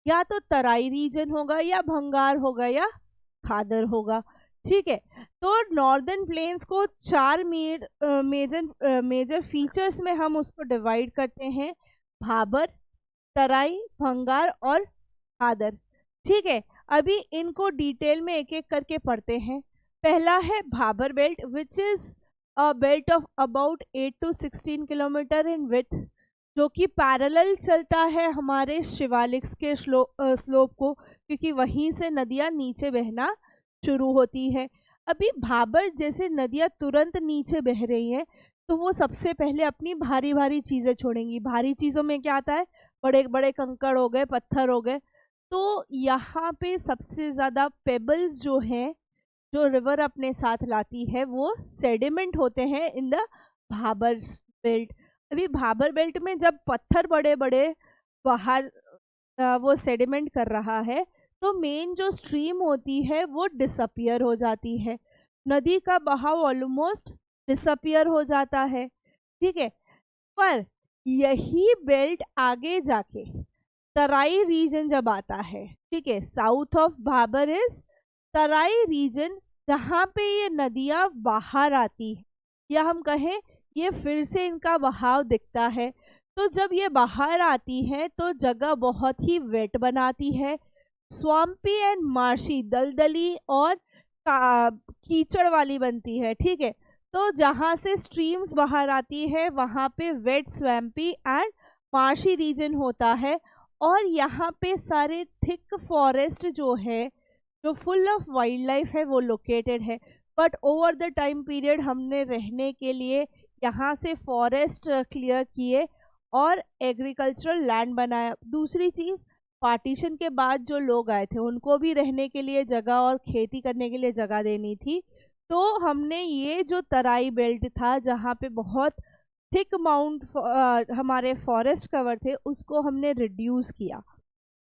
या तो तराई रीजन होगा, या भंगार होगा, या खादर होगा। ठीक है, तो नॉर्दर्न प्लेन्स को 4 मेजर फीचर्स में हम उसको डिवाइड करते हैं, भाबर, तराई, भंगार और खादर। ठीक है, अभी इनको डिटेल में एक एक करके पढ़ते हैं। पहला है Bhabar belt, which is a belt of about 8 to 16 kilometre in width, जो कि पैरेलल चलता है हमारे शिवालिक्स के स्लोप को, क्योंकि वहीं से नदियाँ नीचे बहना शुरू होती है। अभी भाबर जैसे नदियाँ तुरंत नीचे बह रही हैं, तो वो सबसे पहले अपनी भारी भारी चीज़ें छोड़ेंगी। भारी चीज़ों में क्या आता है, बड़े बड़े कंकड़ हो गए, पत्थर हो गए। तो यहाँ पे सबसे ज़्यादा पेबल्स जो हैं, जो रिवर अपने साथ लाती है, वो सेडिमेंट होते हैं इन द भाबर बेल्ट। अभी भाबर बेल्ट में जब पत्थर बड़े बड़े बाहर वो सेडिमेंट कर रहा है, तो मेन जो स्ट्रीम होती है वो डिसअपियर हो जाती है, नदी का बहाव ऑलमोस्ट डिसअपियर हो जाता है। ठीक है, पर यही बेल्ट आगे जाके तराई रीजन जब आता है, ठीक है, south of Bhabar is Terai region, जहाँ पे ये नदियाँ बाहर आती है, या हम कहें ये फिर से इनका बहाव दिखता है। तो जब ये बाहर आती है तो जगह बहुत ही वेट बनाती है, स्वाम्पी एंड मार्शी, दलदली और कीचड़ वाली बनती है। ठीक है, तो जहाँ से स्ट्रीम्स बाहर आती है वहाँ पे wet, swampy and marshy region होता है, और यहाँ पे सारे थिक फॉरेस्ट जो है, जो फुल ऑफ वाइल्ड लाइफ है, वो लोकेटेड है। But over the time period हमने रहने के लिए यहाँ से फॉरेस्ट क्लियर किए और एग्रीकल्चरल लैंड बनाया। दूसरी चीज़, पार्टीशन के बाद जो लोग आए थे उनको भी रहने के लिए जगह और खेती करने के लिए जगह देनी थी, तो हमने ये जो तराई बेल्ट था, जहाँ पे बहुत थिक हमारे फॉरेस्ट कवर थे, उसको हमने रिड्यूस किया।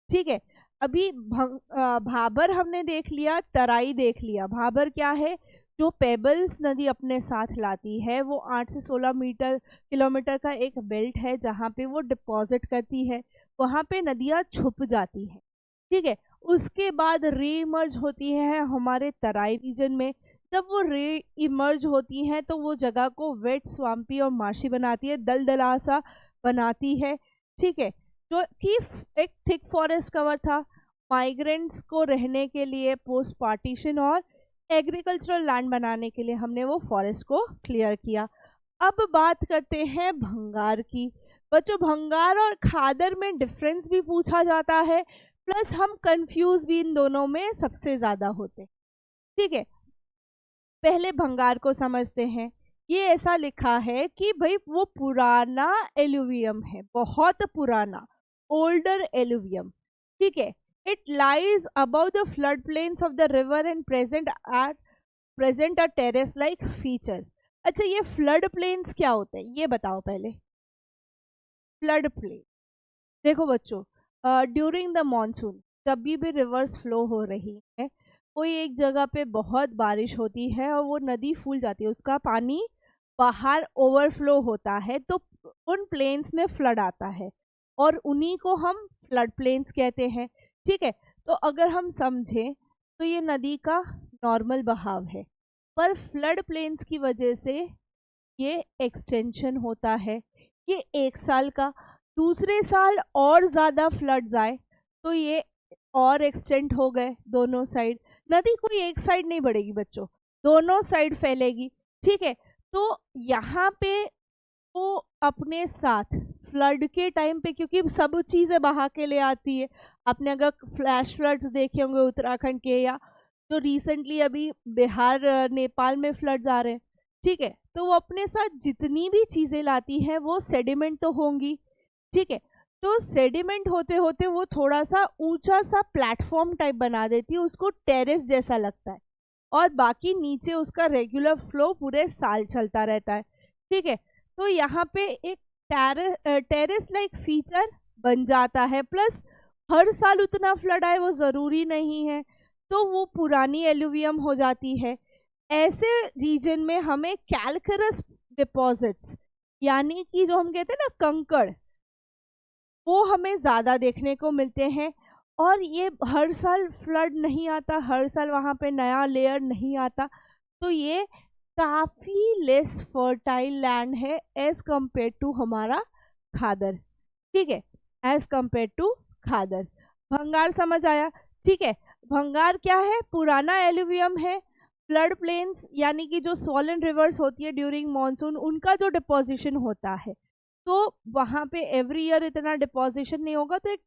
ठीक है, अभी भाबर हमने देख लिया, तराई देख लिया। भाबर क्या है, जो पेबल्स नदी अपने साथ लाती है, वो 8 से 16 किलोमीटर का एक बेल्ट है, जहाँ पे वो डिपॉजिट करती है, वहाँ पे नदियाँ छुप जाती हैं। ठीक है, उसके बाद री इमर्ज होती है हमारे तराई रीजन में। जब वो रे इमर्ज होती हैं तो वो जगह को वेट, स्वाम्पी और मार्शी बनाती है, दलदला सा बनाती है। ठीक है, जो कि एक थिक फॉरेस्ट कवर था, माइग्रेंट्स को रहने के लिए पोस्ट पार्टीशन और एग्रीकल्चरल लैंड बनाने के लिए हमने वो फॉरेस्ट को क्लियर किया। अब बात करते हैं भंगार की। बच्चों, भंगार और खादर में डिफरेंस भी पूछा जाता है, प्लस हम कंफ्यूज भी इन दोनों में सबसे ज़्यादा होते। ठीक है, पहले भंगार को समझते हैं। ये ऐसा लिखा है कि भाई वो पुराना एलुवियम है, बहुत पुराना, ओल्डर एलुवियम। ठीक है, it lies above the flood plains of the river and present a terrace like feature. अच्छा, ये फ्लड प्लेन्स क्या होते हैं ये बताओ पहले। फ्लड प्लेन, देखो बच्चों, ड्यूरिंग द मॉनसून जब भी रिवर्स फ्लो हो रही है, कोई एक जगह पे बहुत बारिश होती है और वो नदी फूल जाती है, उसका पानी बाहर ओवरफ्लो होता है, तो उन प्लेन्स में फ्लड आता है और उन्हीं को हम फ्लड प्लेन्स कहते हैं। ठीक है, तो अगर हम समझें तो ये नदी का नॉर्मल बहाव है, पर फ्लड प्लेन्स की वजह से ये एक्सटेंशन होता है। ये एक साल का, दूसरे साल और ज़्यादा फ्लड्स आए तो ये और एक्सटेंड हो गए दोनों साइड। नदी कोई एक साइड नहीं बढ़ेगी बच्चों, दोनों साइड फैलेगी। ठीक है, तो यहाँ पे वो अपने साथ फ्लड के टाइम पे, क्योंकि सब चीज़ें बहा के ले आती है। आपने अगर फ्लैश फ्लड्स देखे होंगे उत्तराखंड के, या जो रिसेंटली अभी बिहार नेपाल में फ्लड्स आ रहे हैं, ठीक है, तो वो अपने साथ जितनी भी चीज़ें लाती है वो सेडिमेंट तो होंगी। ठीक है, तो सेडिमेंट होते होते वो थोड़ा सा ऊंचा सा प्लेटफॉर्म टाइप बना देती है, उसको टेरेस जैसा लगता है, और बाकी नीचे उसका रेगुलर फ्लो पूरे साल चलता रहता है। ठीक है, तो यहाँ पे एक टेरेस लाइक फीचर बन जाता है, प्लस हर साल उतना फ्लड आए वो ज़रूरी नहीं है, तो वो पुरानी एलुवियम हो जाती है। ऐसे रीजन में हमें कैल्करस डिपॉजिट्स यानी कि जो हम कहते हैं ना कंकड़, वो हमें ज़्यादा देखने को मिलते हैं। और ये हर साल फ्लड नहीं आता, हर साल वहाँ पे नया लेयर नहीं आता, तो ये काफ़ी लेस फर्टाइल लैंड है एज कम्पेयर टू हमारा खादर। ठीक है, एज कम्पेयर टू खादर। भंगार समझ आया? ठीक है, भंगार क्या है? पुराना एलुवियम है। फ्लड प्लेन्स यानी कि जो स्वॉलन रिवर्स होती है ड्यूरिंग मॉनसून, उनका जो डिपोजिशन होता है, तो वहाँ पे एवरी ईयर इतना डिपोजिशन नहीं होगा, तो एक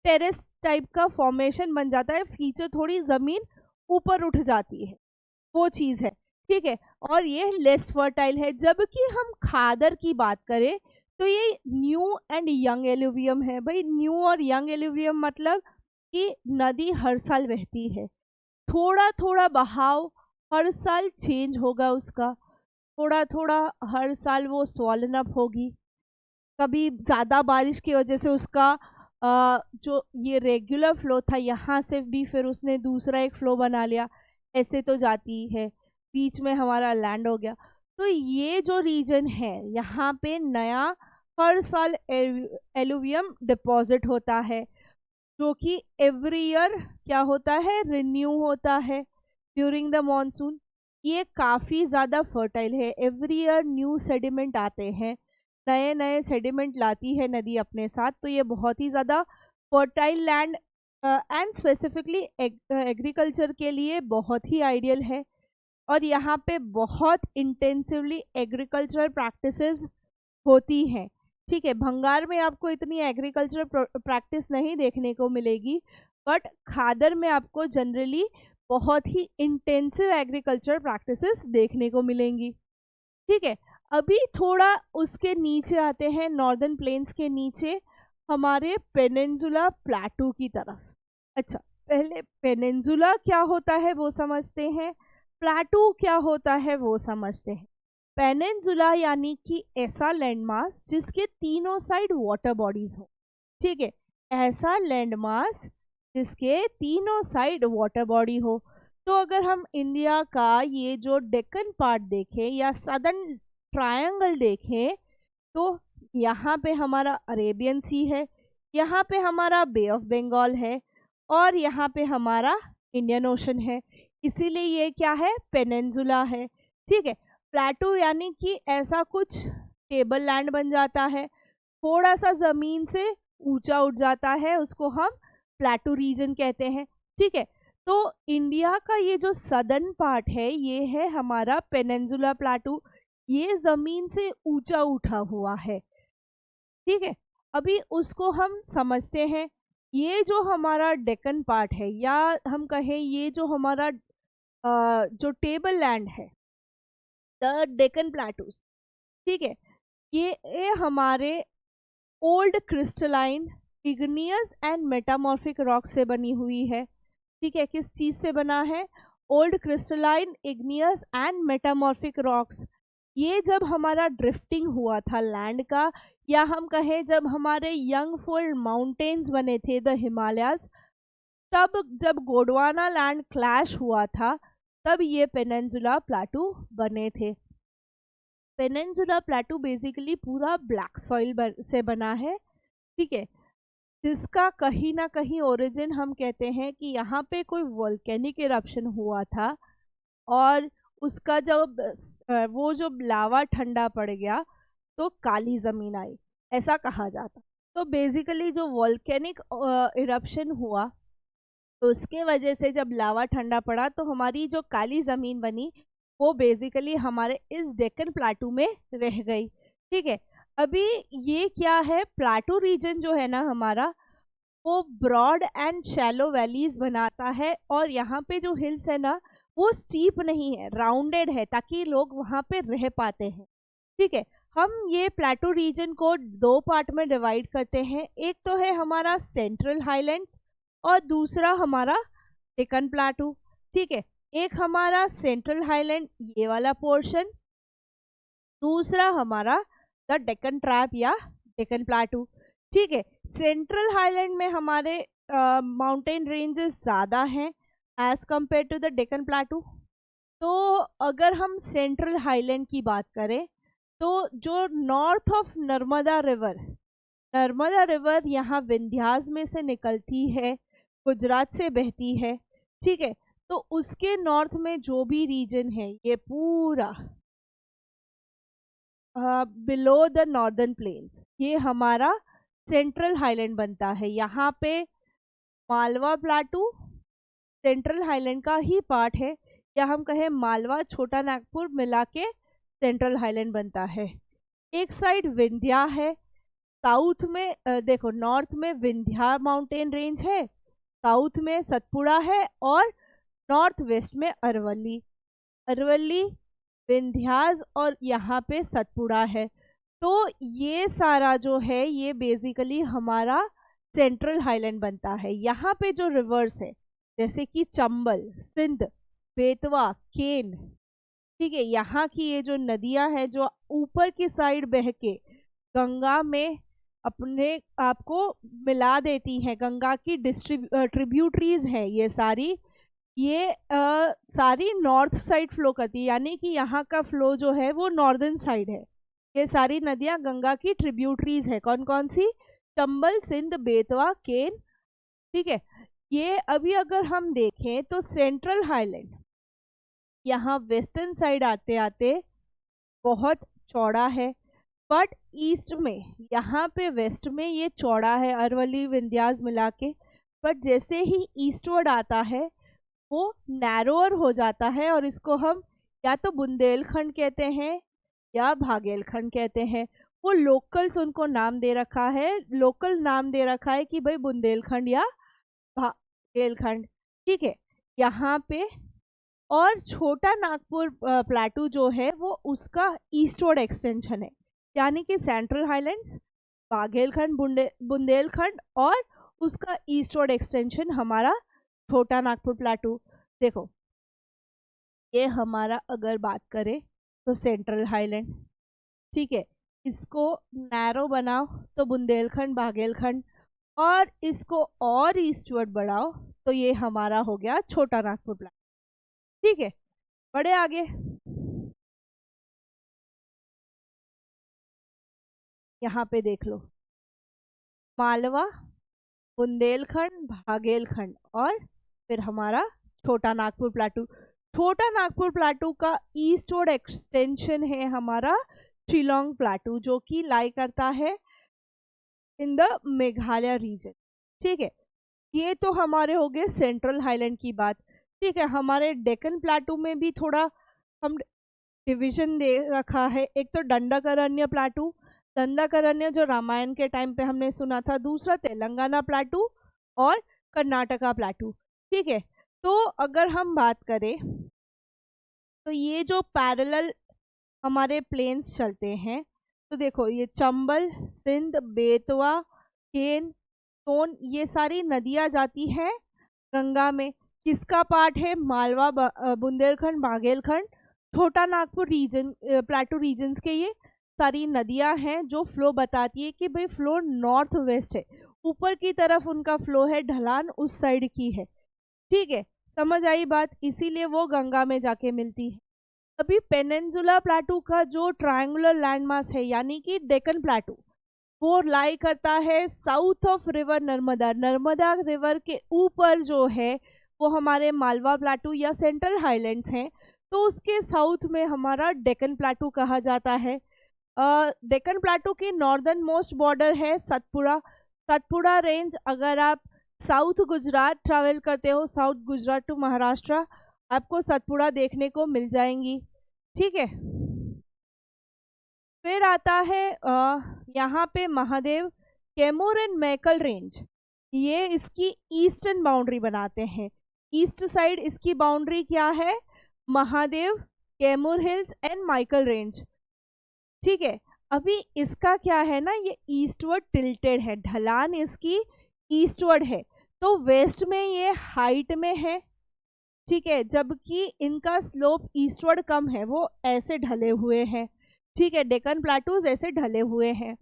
टेरेस टाइप का फॉर्मेशन बन जाता है, फीचर थोड़ी ज़मीन ऊपर उठ जाती है, वो चीज़ है। ठीक है, और ये लेस फर्टाइल है। जबकि हम खादर की बात करें तो ये न्यू एंड यंग एलुवियम है। भाई न्यू और यंग एलुवियम मतलब कि नदी हर साल बहती है, थोड़ा थोड़ा बहाव हर साल चेंज होगा उसका, थोड़ा थोड़ा हर साल वो स्वॉलन अप होगी। कभी ज़्यादा बारिश की वजह से उसका जो ये रेगुलर फ्लो था यहाँ से भी फिर उसने दूसरा एक फ्लो बना लिया, ऐसे तो जाती है, बीच में हमारा लैंड हो गया। तो ये जो रीजन है यहाँ पे नया हर साल एलुवियम डिपॉजिट होता है, जो कि एवरी ईयर क्या होता है? रिन्यू होता है ड्यूरिंग द मॉनसून। ये काफ़ी ज़्यादा फर्टाइल है, एवरी ईयर न्यू सेडिमेंट आते हैं, नए नए सेडिमेंट लाती है नदी अपने साथ। तो ये बहुत ही ज़्यादा fertile land and specifically agriculture के लिए बहुत ही आइडियल है। और यहाँ पे बहुत इंटेंसिवली एग्रीकल्चरल प्रैक्टिसेस होती हैं। ठीक है, भंगार में आपको इतनी एग्रीकल्चरल प्रैक्टिस नहीं देखने को मिलेगी, बट खादर में आपको जनरली बहुत ही इंटेंसिव एग्रीकल्चरल प्रैक्टिसेस देखने को मिलेंगी। ठीक है, अभी थोड़ा उसके नीचे आते हैं, नॉर्दर्न प्लेन्स के नीचे हमारे पेनिनसुला प्लेटू की तरफ। अच्छा, पहले पेनिनसुला क्या होता है वो समझते हैं, प्लेटू क्या होता है वो समझते हैं। पेनिनसुला यानी कि ऐसा लैंडमास जिसके तीनों साइड वाटर बॉडीज हो। ठीक है, ऐसा लैंडमास जिसके तीनों साइड वाटर बॉडी हो। तो अगर हम इंडिया का ये जो डेक्कन पार्ट देखें या सदर्न ट्रायंगल देखें, तो यहाँ पे हमारा अरेबियन सी है, यहाँ पे हमारा बे ऑफ बंगाल है, और यहाँ पे हमारा इंडियन ओशन है। इसीलिए ये क्या है? पेनिनसुला है। ठीक है, प्लेटू यानी कि ऐसा कुछ टेबल लैंड बन जाता है, थोड़ा सा ज़मीन से ऊंचा उठ जाता है, उसको हम प्लेटू रीजन कहते हैं। ठीक है, तो इंडिया का ये जो सदर्न पार्ट है ये है हमारा पेनिनसुला प्लेटू, ये ज़मीन से ऊंचा उठा हुआ है। ठीक है, अभी उसको हम समझते हैं। ये जो हमारा डेक्कन पार्ट है, या हम कहें ये जो हमारा जो टेबल लैंड है, द डेक्कन प्लेटूज। ठीक है, ये हमारे old crystalline igneous and metamorphic rock से बनी हुई है। ठीक है, किस चीज़ से बना है? Old crystalline igneous and metamorphic rocks. ये जब हमारा ड्रिफ्टिंग हुआ था लैंड का, या हम कहें जब हमारे यंग फोल्ड माउंटेन्स बने थे द हिमालयाज, तब जब गोंडवाना लैंड क्लैश हुआ था, तब ये पेनिनसुला प्लेटू बने थे। पेनिनसुला प्लेटू बेसिकली पूरा ब्लैक सॉइल से बना है। ठीक है, जिसका कहीं ना कहीं ओरिजिन हम कहते हैं कि यहाँ पे कोई वोल्केनिक इरप्शन हुआ था, और उसका जब वो जो लावा ठंडा पड़ गया तो काली ज़मीन आई, ऐसा कहा जाता। तो बेसिकली जो वोल्केनिक इरप्शन हुआ, तो उसके वजह से जब लावा ठंडा पड़ा तो हमारी जो काली ज़मीन बनी वो बेसिकली हमारे इस डेक्कन प्लेटू में रह गई। ठीक है, अभी ये क्या है? प्लेटू रीजन जो है ना हमारा, वो ब्रॉड एंड शैलो वैलीज बनाता है, और यहाँ पे जो हिल्स है ना वो स्टीप नहीं है, राउंडेड है, ताकि लोग वहाँ पे रह पाते हैं। ठीक है, हम ये प्लेटू रीजन को दो पार्ट में डिवाइड करते हैं। एक तो है हमारा सेंट्रल हाईलैंड्स, और दूसरा हमारा डेक्कन प्लेटू। ठीक है, एक हमारा सेंट्रल हाईलैंड ये वाला पोर्शन, दूसरा हमारा द डेक्कन ट्रैप या डेक्कन प्लेटू। ठीक है, सेंट्रल हाईलैंड में हमारे माउंटेन रेंजेस ज़्यादा हैं as compare to the Deccan plateau. तो अगर हम सेंट्रल हाईलैंड की बात करें तो जो नॉर्थ ऑफ नर्मदा रिवर यहाँ विंध्यास में से निकलती है, गुजरात से बहती है, ठीक है। तो उसके नॉर्थ में जो भी रीजन है ये पूरा बिलो द नॉर्दर्न प्लेन्स, ये हमारा सेंट्रल हाईलैंड बनता है। यहाँ पे मालवा प्लाटू सेंट्रल हाईलैंड का ही पार्ट है, या हम कहें मालवा छोटा नागपुर मिला के सेंट्रल हाईलैंड बनता है। एक साइड विंध्या है, साउथ में देखो नॉर्थ में विंध्या माउंटेन रेंज है, साउथ में सतपुड़ा है, और नॉर्थ वेस्ट में अरवली विंध्यास और यहाँ पे सतपुड़ा है। तो ये सारा जो है ये बेसिकली हमारा सेंट्रल हाईलैंड बनता है। यहाँ पे जो रिवर्स है जैसे कि चंबल, सिंध, बेतवा, केन, ठीक है, यहाँ की ये जो नदियां हैं जो ऊपर की साइड बह के गंगा में अपने आप को मिला देती हैं, गंगा की ट्रिब्यूटरीज है ये सारी, ये सारी नॉर्थ साइड फ्लो करती है, यानी कि यहाँ का फ्लो जो है वो नॉर्दर्न साइड है। ये सारी नदियाँ गंगा की ट्रिब्यूटरीज है। कौन कौन सी? चंबल, सिंध, बेतवा, केन, ठीक है। ये अभी अगर हम देखें तो सेंट्रल हाईलैंड यहाँ वेस्टर्न साइड आते आते बहुत चौड़ा है, बट ईस्ट में यहाँ पे वेस्ट में ये चौड़ा है अरवली विंध्यास मिला के, बट जैसे ही ईस्टवर्ड आता है वो नैरोअर हो जाता है, और इसको हम या तो बुंदेलखंड कहते हैं या भागेलखंड कहते हैं। वो लोकल्स उनको नाम दे रखा है, लोकल नाम दे रखा है कि भाई बुंदेलखंड या भागेलखंड, ठीक है, यहाँ पे। और छोटा नागपुर प्लाटू जो है वो उसका ईस्टवर्ड एक्सटेंशन है, यानी कि सेंट्रल हाईलैंड्स, भागेलखंड, बुंदेलखंड और उसका ईस्टवर्ड एक्सटेंशन हमारा छोटा नागपुर प्लाटू। देखो ये हमारा अगर बात करें तो सेंट्रल हाईलैंड, ठीक है, इसको नैरो बनाओ तो बुंदेलखंड, भागेलखंड, और इसको और ईस्टवर्ड बढ़ाओ तो ये हमारा हो गया छोटा नागपुर प्लाटू, ठीक है। बड़े आगे यहाँ पे देख लो, मालवा, बुंदेलखंड, भागेलखंड और फिर हमारा छोटा नागपुर प्लाटू। छोटा नागपुर प्लाटू का ईस्टवर्ड एक्सटेंशन है हमारा शिलोंग प्लाटू, जो कि लाई करता है इन द मेघालय रीजन, ठीक है। ये तो हमारे हो गए सेंट्रल हाईलैंड की बात, ठीक है। हमारे डेक्कन प्लाटू में भी थोड़ा हम डिवीजन दे रखा है। एक तो दंडकारण्य प्लाटू, दंडकारण्य जो रामायण के टाइम पे हमने सुना था, दूसरा तेलंगाना प्लाटू और कर्नाटका प्लाटू, ठीक है। तो अगर हम बात करें तो ये जो पैरेलल हमारे प्लेन्स चलते हैं, तो देखो ये चंबल, सिंध, बेतवा, केन, सोन, ये सारी नदियाँ जाती हैं गंगा में। किसका पार्ट है? मालवा, बुंदेलखंड, बाघेलखंड, छोटा नागपुर रीजन, प्लाटू रीजन्स के ये सारी नदियां हैं जो फ्लो बताती है कि भाई फ्लो नॉर्थ वेस्ट है, ऊपर की तरफ उनका फ्लो है, ढलान उस साइड की है, ठीक है। समझ आई बात? इसीलिए वो गंगा में जाके मिलती है। अभी पेनिनसुला प्लाटू का जो ट्रायंगुलर लैंडमास है यानी कि डेक्कन प्लाटू, वो लाई करता है south of river Narmada. Narmada river के ऊपर जो है वो हमारे मालवा प्लाटू या सेंट्रल हाईलैंड्स हैं, तो उसके साउथ में हमारा डेक्कन प्लाटू कहा जाता है। डेक्कन प्लाटू की नॉर्दर्न मोस्ट बॉर्डर है सतपुड़ा। सतपुड़ा रेंज अगर आप साउथ गुजरात ट्रैवल करते हो, साउथ गुजरात टू महाराष्ट्र, आपको सतपुड़ा देखने को मिल जाएंगी, ठीक है। फिर आता है यहाँ पे महादेव, कैमूर एंड मैकल रेंज, ये इसकी ईस्टर्न बाउंड्री बनाते हैं। ईस्ट साइड इसकी बाउंड्री क्या है? Mahadev, Kaimur hills and Michael range, ठीक है। अभी इसका क्या है ना, ये ईस्टवर्ड टिल्टेड है, ढलान इसकी ईस्टवर्ड है, तो वेस्ट में ये हाइट में है, ठीक है, जबकि इनका स्लोप ईस्टवर्ड कम है, वो ऐसे ढले हुए हैं, ठीक है। डेक्कन प्लाटूज ऐसे ढले हुए हैं,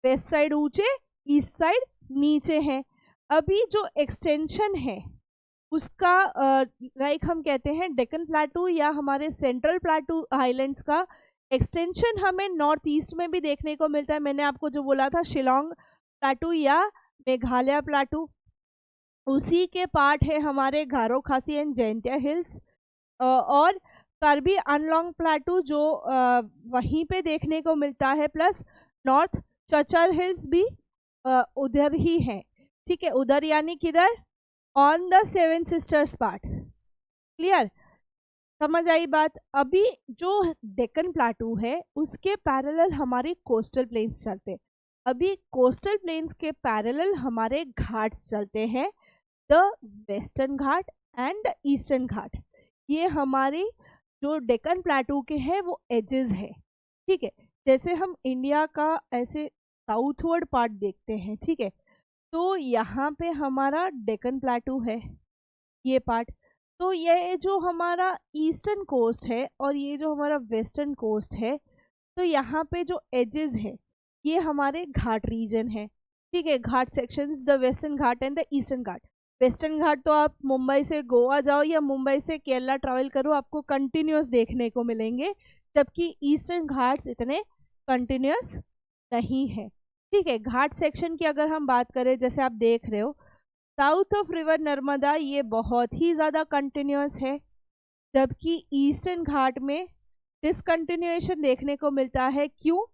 वेस्ट साइड ऊंचे, ईस्ट साइड नीचे है। अभी जो एक्सटेंशन है उसका लाइक हम कहते हैं डेक्कन प्लेटू या हमारे सेंट्रल प्लेटू हाईलैंड्स का एक्सटेंशन हमें नॉर्थ ईस्ट में भी देखने को मिलता है। मैंने आपको जो बोला था शिलोंग प्लेटू या मेघालय प्लेटू, उसी के पार्ट है हमारे गारो खासी एंड जयंतिया हिल्स, और कार्बी आंगलोंग प्लेटू जो वहीं पे देखने को मिलता है, प्लस नॉर्थ चचर हिल्स भी उधर ही है। ठीक है, उधर यानी किधर, on the seven sisters part. Clear, समझ आई बात। अभी जो डेक्कन प्लेटू है उसके पैरेलल हमारे कोस्टल प्लेन्स चलते हैं। अभी कोस्टल प्लेन्स के पैरेलल हमारे घाट्स चलते हैं, the western Ghat and the eastern Ghat. ये हमारे जो डेक्कन प्लेटू के हैं वो एजेस है। ठीक है, जैसे हम इंडिया का ऐसे साउथवर्ड पार्ट देखते हैं, ठीक है, तो यहाँ पे हमारा डेक्कन प्लेटू है ये पार्ट। तो ये जो हमारा ईस्टर्न कोस्ट है और ये जो हमारा वेस्टर्न कोस्ट है, तो यहाँ पे जो एजेस है ये हमारे घाट रीजन है। ठीक है, Ghat sections, the western Ghat and the eastern Ghat. Western Ghat तो आप मुंबई से गोवा जाओ या मुंबई से केरला ट्रैवल करो, आपको कंटिन्यूस देखने को मिलेंगे, जबकि ईस्टर्न घाट्स इतने कंटिन्यूस नहीं है। ठीक है, घाट सेक्शन की अगर हम बात करें, जैसे आप देख रहे हो साउथ ऑफ रिवर नर्मदा ये बहुत ही ज़्यादा कंटिन्यूस है, जबकि ईस्टर्न घाट में डिसकंटिन्यूएशन देखने को मिलता है। क्यों?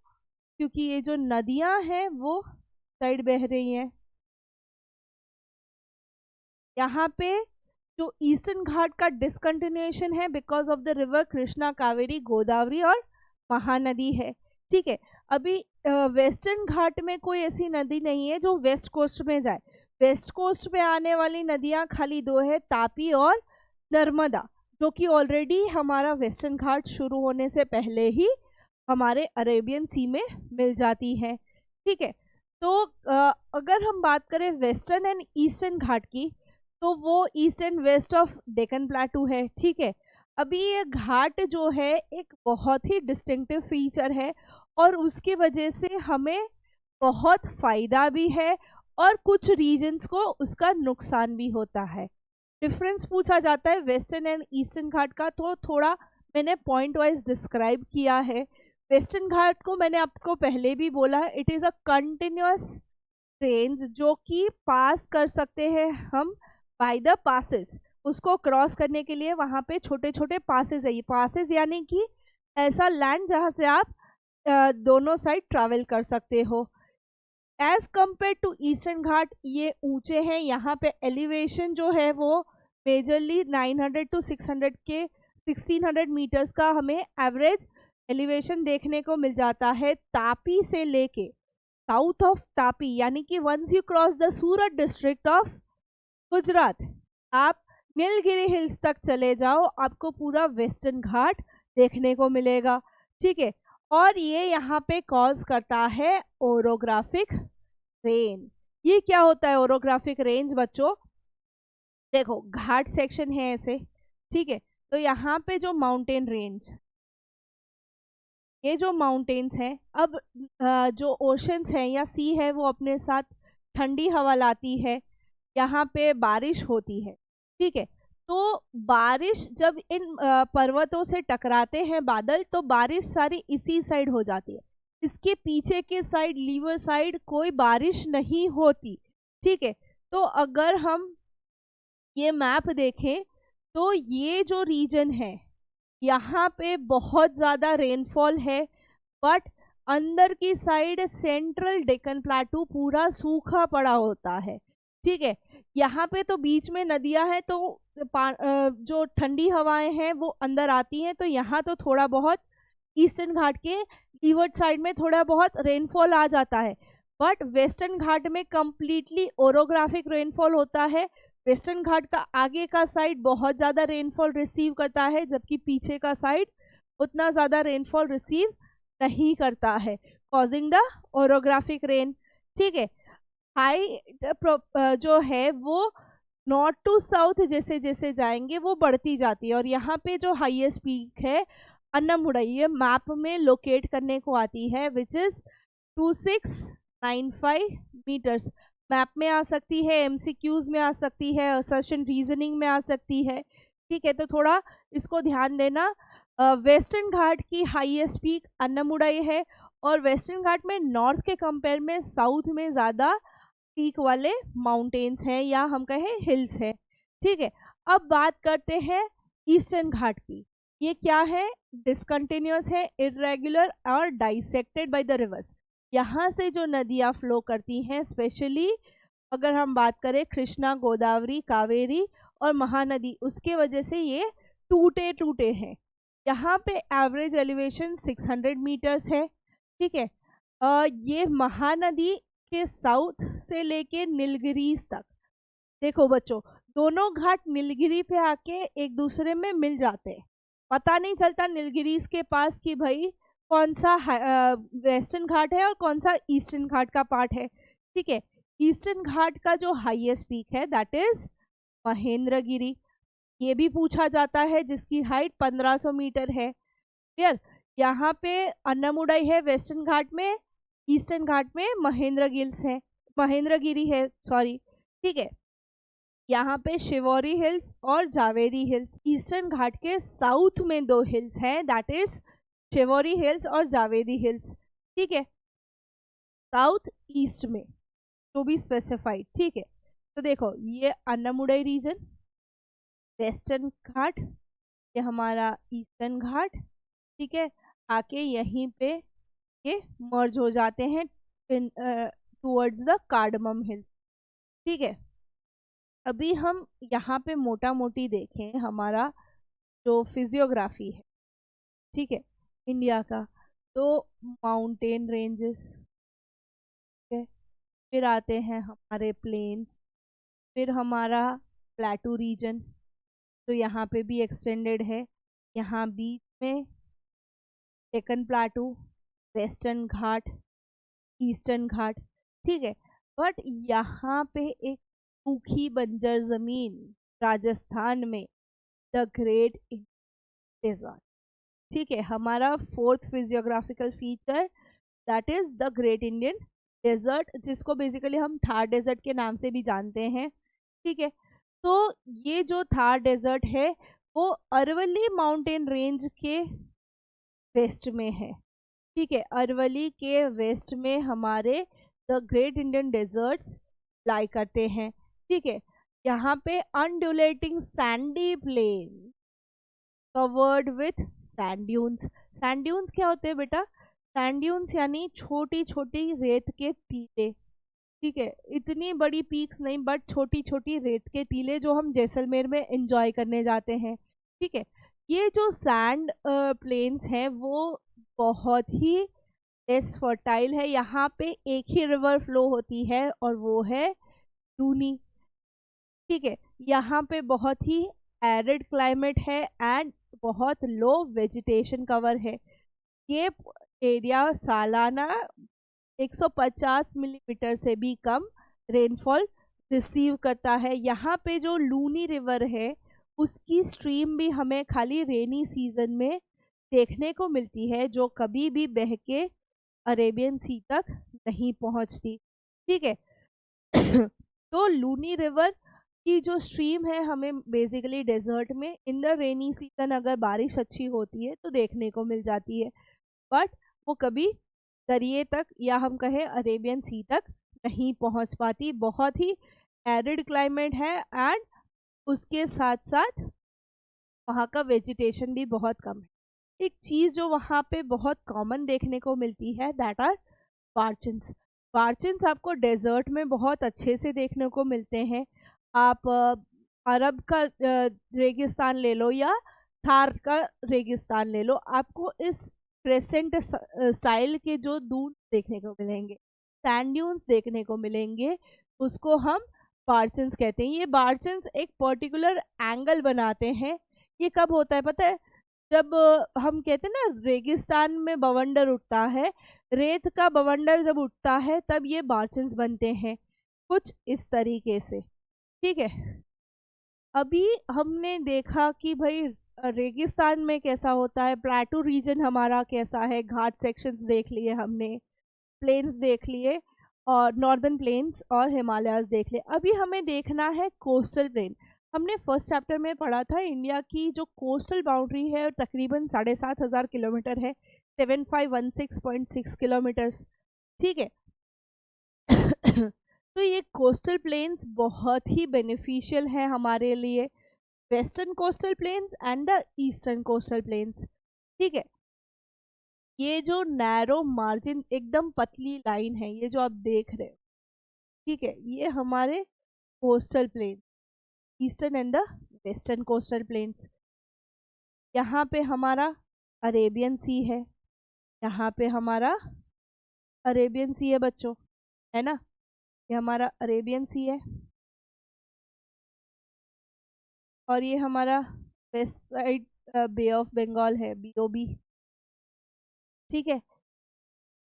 क्योंकि ये जो नदियां हैं वो साइड बह रही हैं। यहाँ पे जो ईस्टर्न घाट का डिसकंटिन्यूएशन है because of the river Krishna, Kaveri, Godavari और महानदी है। ठीक है, अभी वेस्टर्न घाट में कोई ऐसी नदी नहीं है जो वेस्ट कोस्ट में जाए। वेस्ट कोस्ट पे आने वाली नदियां खाली दो है, तापी और नर्मदा, जो कि ऑलरेडी हमारा वेस्टर्न घाट शुरू होने से पहले ही हमारे अरेबियन सी में मिल जाती है। ठीक है, तो अगर हम बात करें वेस्टर्न एंड ईस्टर्न घाट की, तो वो east and west of Deccan plateau है। ठीक है, अभी ये घाट जो है एक बहुत ही डिस्टिंक्टिव फीचर है और उसकी वजह से हमें बहुत फ़ायदा भी है और कुछ रीजन्स को उसका नुकसान भी होता है। डिफरेंस पूछा जाता है वेस्टर्न एंड ईस्टर्न घाट का, तो थोड़ा मैंने पॉइंट वाइज डिस्क्राइब किया है। वेस्टर्न घाट को मैंने आपको पहले भी बोला, it is a continuous range जो कि पास कर सकते हैं हम बाय द पासेस। उसको क्रॉस करने के लिए वहाँ पे छोटे छोटे पासेस है। ये पासेस यानी कि ऐसा लैंड जहाँ से आप दोनों साइड ट्रैवल कर सकते हो। As compare to eastern Ghat ये ऊंचे हैं, यहाँ पे एलिवेशन जो है वो मेजरली 900 to 600 के 1600 मीटर्स का हमें एवरेज एलिवेशन देखने को मिल जाता है। तापी से लेके साउथ ऑफ तापी यानी कि once you cross the Surat district of Gujarat, आप नीलगिरी हिल्स तक चले जाओ, आपको पूरा वेस्टर्न घाट देखने को मिलेगा। ठीक है, और ये यहाँ पे कॉज करता है ओरोग्राफिक रेन। ये क्या होता है ओरोग्राफिक रेंज बच्चों? देखो घाट सेक्शन है ऐसे, ठीक है, तो यहाँ पे जो माउंटेन रेंज, ये जो माउंटेन्स हैं, अब जो ओशंस हैं या सी है वो अपने साथ ठंडी हवा लाती है, यहाँ पे बारिश होती है। ठीक है, तो बारिश जब इन पर्वतों से टकराते हैं बादल, तो बारिश सारी इसी साइड हो जाती है। इसके पीछे के साइड, लीवर साइड, कोई बारिश नहीं होती। ठीक है, तो अगर हम ये मैप देखें तो ये जो रीजन है यहाँ पे बहुत ज़्यादा रेनफॉल है, बट अंदर की साइड सेंट्रल डेक्कन प्लेटू पूरा सूखा पड़ा होता है। ठीक है, यहाँ पे तो बीच में नदियाँ हैं, तो जो ठंडी हवाएं हैं वो अंदर आती हैं, तो यहाँ तो थोड़ा बहुत ईस्टर्न घाट के लीवर्ड साइड में थोड़ा बहुत रेनफॉल आ जाता है, बट वेस्टर्न घाट में कंप्लीटली ओरोग्राफिक रेनफॉल होता है। वेस्टर्न घाट का आगे का साइड बहुत ज़्यादा रेनफॉल रिसीव करता है, जबकि पीछे का साइड उतना ज़्यादा रेनफॉल रिसीव नहीं करता है, कॉजिंग द ओरोग्राफिक रेन। ठीक है, हाइट जो है वो नॉर्थ टू साउथ जैसे जैसे जाएंगे वो बढ़ती जाती है, और यहाँ पे जो हाईएस्ट पीक है अन्नमुड़ई, ये मैप में लोकेट करने को आती है, विच इज़ 2695 मीटर्स। मैप में आ सकती है, एमसीक्यूज में आ सकती है, असर्शन रीजनिंग में आ सकती है। ठीक है, तो थोड़ा इसको ध्यान देना। वेस्टर्न घाट की हाईएस्ट पीक अन्नमुड़ाई है, और वेस्टर्न घाट में नॉर्थ के कंपेयर में साउथ में ज़्यादा पीक वाले माउंटेन्स हैं, या हम कहें हिल्स है। ठीक है, अब बात करते हैं ईस्टर्न घाट की। ये क्या है? डिसकंटिन्यूअस है, इरेगुलर और डाइसेक्टेड बाय द रिवर्स। यहाँ से जो नदियाँ फ्लो करती हैं, स्पेशली अगर हम बात करें कृष्णा, गोदावरी, कावेरी और महानदी, उसके वजह से ये टूटे टूटे हैं। यहाँ पे एवरेज एलिवेशन 600 मीटर्स है। ठीक है, ये महानदी के साउथ से लेके नीलगिरीज तक, देखो बच्चों, दोनों घाट नीलगिरी पे आके एक दूसरे में मिल जाते हैं। पता नहीं चलता नीलगिरीज के पास कि भाई कौन सा वेस्टर्न घाट है और कौन सा ईस्टर्न घाट का पार्ट है। ठीक है, ईस्टर्न घाट का जो हाईएस्ट पीक है दैट इज महेंद्रगिरी। ये भी पूछा जाता है, जिसकी हाइट 1500 मीटर है। क्लियर? यहाँ पे अन्नमुड़ाई है वेस्टर्न घाट में, ईस्टर्न घाट में महेंद्रगिरी है, सॉरी। ठीक है, यहाँ पे शिवोरी हिल्स और जावेरी हिल्स। ईस्टर्न घाट के साउथ में दो हिल्स हैं, दैट इज शिवोरी हिल्स और जावेरी हिल्स। ठीक है, साउथ ईस्ट में टू बी स्पेसिफाइड। ठीक है, तो देखो ये अन्नमुड़ाई रीजन, वेस्टर्न घाट, ये हमारा ईस्टर्न घाट। ठीक है, आके यहीं पे ये मर्ज हो जाते हैं टुवर्ड्स द कार्डमम हिल्स। ठीक है, अभी हम यहाँ पे मोटा मोटी देखें हमारा जो फिजियोग्राफी है, ठीक है, इंडिया का, तो माउंटेन रेंजेस, फिर आते हैं हमारे प्लेन्स, फिर हमारा प्लेटू रीजन जो यहाँ पे भी एक्सटेंडेड है, यहाँ बीच में डेक्कन प्लेटू, वेस्टर्न घाट, ईस्टर्न घाट। ठीक है, बट यहाँ पे एक सूखी बंजर जमीन राजस्थान में, द ग्रेट डेजर्ट। ठीक है, हमारा fourth physiographical feature that is the great Indian desert, जिसको बेसिकली हम थार डेजर्ट के नाम से भी जानते हैं। ठीक है, तो ये जो थार डेजर्ट है वो अरवली माउंटेन रेंज के वेस्ट में है। ठीक है, अरवली के वेस्ट में हमारे the great Indian deserts lie करते हैं। ठीक है, यहाँ पे undulating sandy plain covered with sand dunes. Sand dunes क्या होते हैं बेटा? सैंड ड्यून्स यानी छोटी छोटी रेत के टीले। ठीक है, इतनी बड़ी पीक्स नहीं, बट छोटी छोटी रेत के टीले जो हम जैसलमेर में एंजॉय करने जाते हैं। ठीक है, ये जो सैंड प्लेन्स हैं वो बहुत ही लेस फर्टाइल है। यहाँ पे एक ही रिवर फ्लो होती है और वो है लूनी। ठीक है, यहाँ पे बहुत ही एरिड क्लाइमेट है एंड बहुत लो वेजिटेशन कवर है। ये एरिया सालाना 150 मिलीमीटर से भी कम रेनफॉल रिसीव करता है। यहाँ पे जो लूनी रिवर है उसकी स्ट्रीम भी हमें खाली रेनी सीजन में देखने को मिलती है, जो कभी भी बह के अरेबियन सी तक नहीं पहुँचती। ठीक है तो लूनी रिवर की जो स्ट्रीम है हमें बेसिकली डेजर्ट में इन द रेनी सीजन, अगर बारिश अच्छी होती है तो देखने को मिल जाती है, बट वो कभी दरिए तक या हम कहें अरेबियन सी तक नहीं पहुंच पाती। बहुत ही एरिड क्लाइमेट है एंड उसके साथ साथ वहाँ का वेजिटेशन भी बहुत कम है। एक चीज़ जो वहाँ पे बहुत कॉमन देखने को मिलती है दैट आर बार्चिन्स। बार्चिन्स आपको डेजर्ट में बहुत अच्छे से देखने को मिलते हैं। आप अरब का रेगिस्तान ले लो या थार का रेगिस्तान ले लो, आपको इस क्रेसेंट स्टाइल के जो दून देखने को मिलेंगे, सैंड ड्यून्स देखने को मिलेंगे, उसको हम बार्चिन्स कहते हैं। ये बार्चिन्स एक पर्टिकुलर एंगल बनाते हैं। ये कब होता है पता है? जब हम कहते हैं ना रेगिस्तान में बवंडर उठता है, रेत का बवंडर जब उठता है तब ये बार्चिन्स बनते हैं, कुछ इस तरीके से। ठीक है, अभी हमने देखा कि भाई रेगिस्तान में कैसा होता है, प्लेटू रीजन हमारा कैसा है, घाट सेक्शंस देख लिए हमने, प्लेन्स देख लिए, और नॉर्दर्न प्लेन्स और हिमालयाज देख ले। अभी हमें देखना है कोस्टल प्लेन। हमने फर्स्ट चैप्टर में पढ़ा था इंडिया की जो कोस्टल बाउंड्री है तकरीबन 7,500 किलोमीटर है, 7516.6 किलोमीटर्स, ठीक है। तो ये कोस्टल प्लेन्स बहुत ही बेनिफिशियल है हमारे लिए, western coastal plains and the eastern coastal planes, ठीक है। ये जो नैरो मार्जिन एकदम पतली लाइन है, ये जो आप देख रहे हो, ठीक है, ये हमारे coastal plain, eastern and the western coastal planes. यहाँ पे हमारा अरेबियन सी है, यहाँ पे हमारा अरेबियन सी है बच्चों, है ना, ये हमारा अरेबियन सी है, और ये हमारा west side bay of Bengal है, BOB, ठीक है।